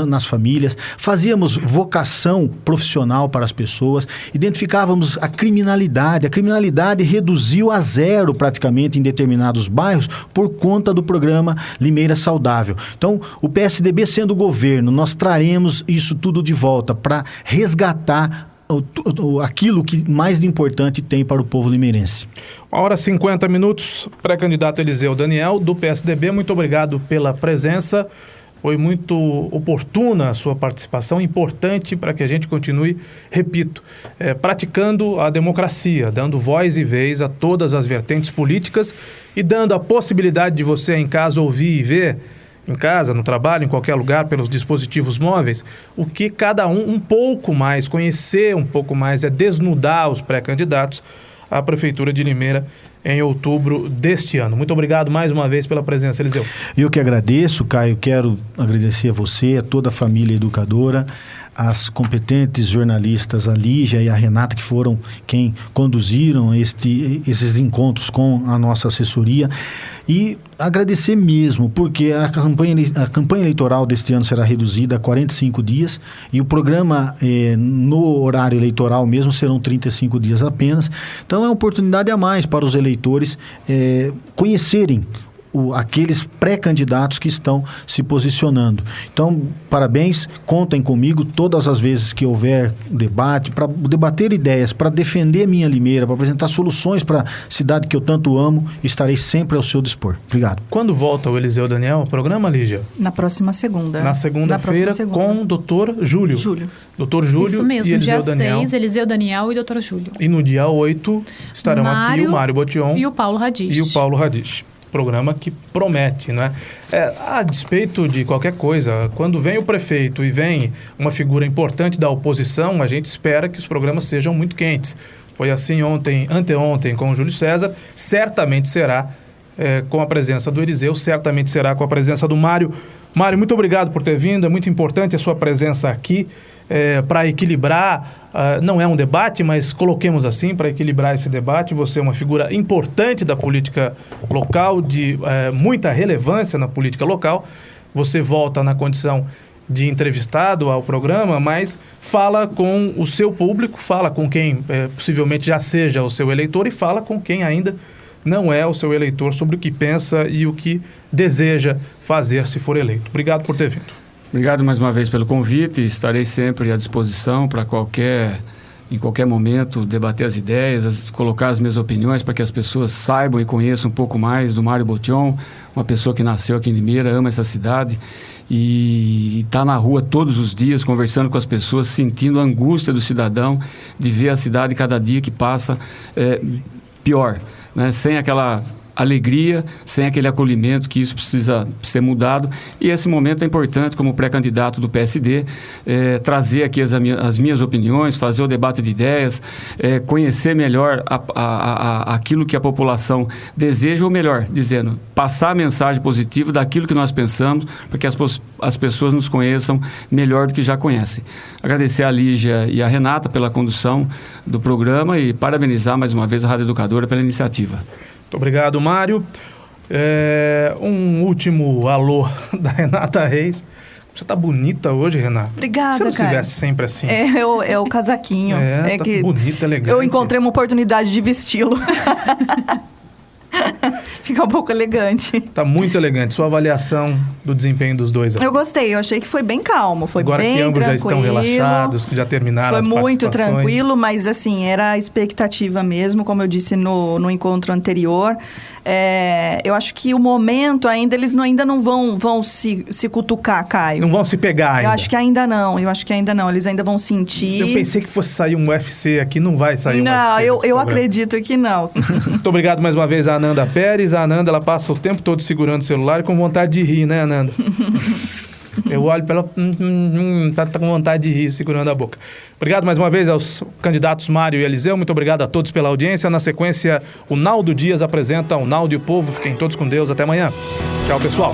S3: nas famílias, fazíamos vocação profissional para as pessoas, identificávamos a criminalidade. A criminalidade reduziu a zero praticamente em determinados bairros por conta do programa Limeira Saudável. Então, o PSDB sendo governo, nós traremos isso tudo de volta para resgatar aquilo que mais de importante tem para o povo limeirense.
S1: 1h50, pré-candidato Eliseu Daniel, do PSDB, muito obrigado pela presença. Foi muito oportuna a sua participação, importante para que a gente continue, repito, praticando a democracia, dando voz e vez a todas as vertentes políticas e dando a possibilidade de você em casa ouvir e ver, em casa, no trabalho, em qualquer lugar, pelos dispositivos móveis, o que cada um pouco mais, conhecer um pouco mais, desnudar os pré-candidatos à Prefeitura de Limeira em outubro deste ano. Muito obrigado mais uma vez pela presença, Eliseu.
S3: Eu que agradeço, Caio. Quero agradecer a você, a toda a família educadora, as competentes jornalistas, a Lígia e a Renata, que foram quem conduziram esses encontros com a nossa assessoria. E agradecer mesmo, porque a campanha eleitoral deste ano será reduzida a 45 dias e o programa no horário eleitoral mesmo serão 35 dias apenas. Então é uma oportunidade a mais para os eleitores conhecerem aqueles pré-candidatos que estão se posicionando. Então, parabéns, contem comigo todas as vezes que houver debate, para debater ideias, para defender minha Limeira, para apresentar soluções para a cidade que eu tanto amo, estarei sempre ao seu dispor. Obrigado.
S1: Quando volta o Eliseu Daniel, o programa, Lígia?
S4: Na próxima segunda.
S1: Na segunda-feira com o Dr. Júlio. Dr. Júlio.
S2: Isso mesmo,
S1: e
S2: dia
S1: Eliseu Daniel.
S2: 6, Eliseu Daniel e Dr. Júlio.
S1: E no dia 8 estarão aqui o Mário Botion
S2: e o Paulo Radish.
S1: Programa que promete, né? A despeito de qualquer coisa, quando vem o prefeito e vem uma figura importante da oposição, a gente espera que os programas sejam muito quentes. Foi assim anteontem com o Júlio César, certamente será com a presença do Eliseu, certamente será com a presença do Mário. Mário, muito obrigado por ter vindo, é muito importante a sua presença aqui. Para equilibrar, não é um debate, mas coloquemos assim, para equilibrar esse debate. Você é uma figura importante da política local, de muita relevância na política local. Você volta na condição de entrevistado ao programa, mas fala com o seu público, fala com quem possivelmente já seja o seu eleitor e fala com quem ainda não é o seu eleitor sobre o que pensa e o que deseja fazer se for eleito. Obrigado por ter vindo.
S5: Obrigado mais uma vez pelo convite, estarei sempre à disposição para em qualquer momento, debater as ideias, colocar as minhas opiniões para que as pessoas saibam e conheçam um pouco mais do Mário Botion, uma pessoa que nasceu aqui em Limeira, ama essa cidade e está na rua todos os dias conversando com as pessoas, sentindo a angústia do cidadão de ver a cidade cada dia que passa pior, né? Sem aquela alegria, sem aquele acolhimento, que isso precisa ser mudado. E esse momento é importante, como pré-candidato do PSD, trazer aqui as minhas opiniões, fazer o debate de ideias, conhecer melhor aquilo que a população deseja, ou melhor, dizendo, passar a mensagem positiva daquilo que nós pensamos, para que as pessoas nos conheçam melhor do que já conhecem. Agradecer a Lígia e a Renata pela condução do programa e parabenizar mais uma vez a Rádio Educadora pela iniciativa.
S1: Muito obrigado, Mário. Um último alô da Renata Reis. Você tá bonita hoje, Renata.
S4: Obrigada,
S1: Você não
S4: cara.
S1: se veste sempre assim.
S4: É o casaquinho.
S1: Tá
S4: que
S1: bonita, elegante.
S4: Eu encontrei uma oportunidade de vesti-lo. Fica um pouco elegante.
S1: Tá muito elegante. Sua avaliação do desempenho dos dois.
S4: Eu gostei, eu achei que foi bem calmo, foi
S1: agora
S4: bem
S1: tranquilo. Agora que ambos já estão relaxados, que já terminaram as
S4: participações. Foi muito tranquilo, mas assim, era a expectativa mesmo, como eu disse no encontro anterior. Eu acho que o momento ainda, eles ainda não vão se cutucar, Caio.
S1: Não vão se pegar ainda.
S4: Eu acho que ainda não, eles ainda vão sentir.
S1: Eu pensei que fosse sair um UFC aqui, não vai sair um UFC.
S4: Não, eu acredito que não.
S1: Muito obrigado mais uma vez a Ananda Pérez. A Ananda, ela passa o tempo todo segurando o celular e com vontade de rir, né, Ananda? Eu olho para ela, tá com vontade de rir, segurando a boca. Obrigado mais uma vez aos candidatos Mário e Eliseu. Muito obrigado a todos pela audiência. Na sequência, o Naldo Dias apresenta o Naldo e o Povo. Fiquem todos com Deus. Até amanhã. Tchau, pessoal.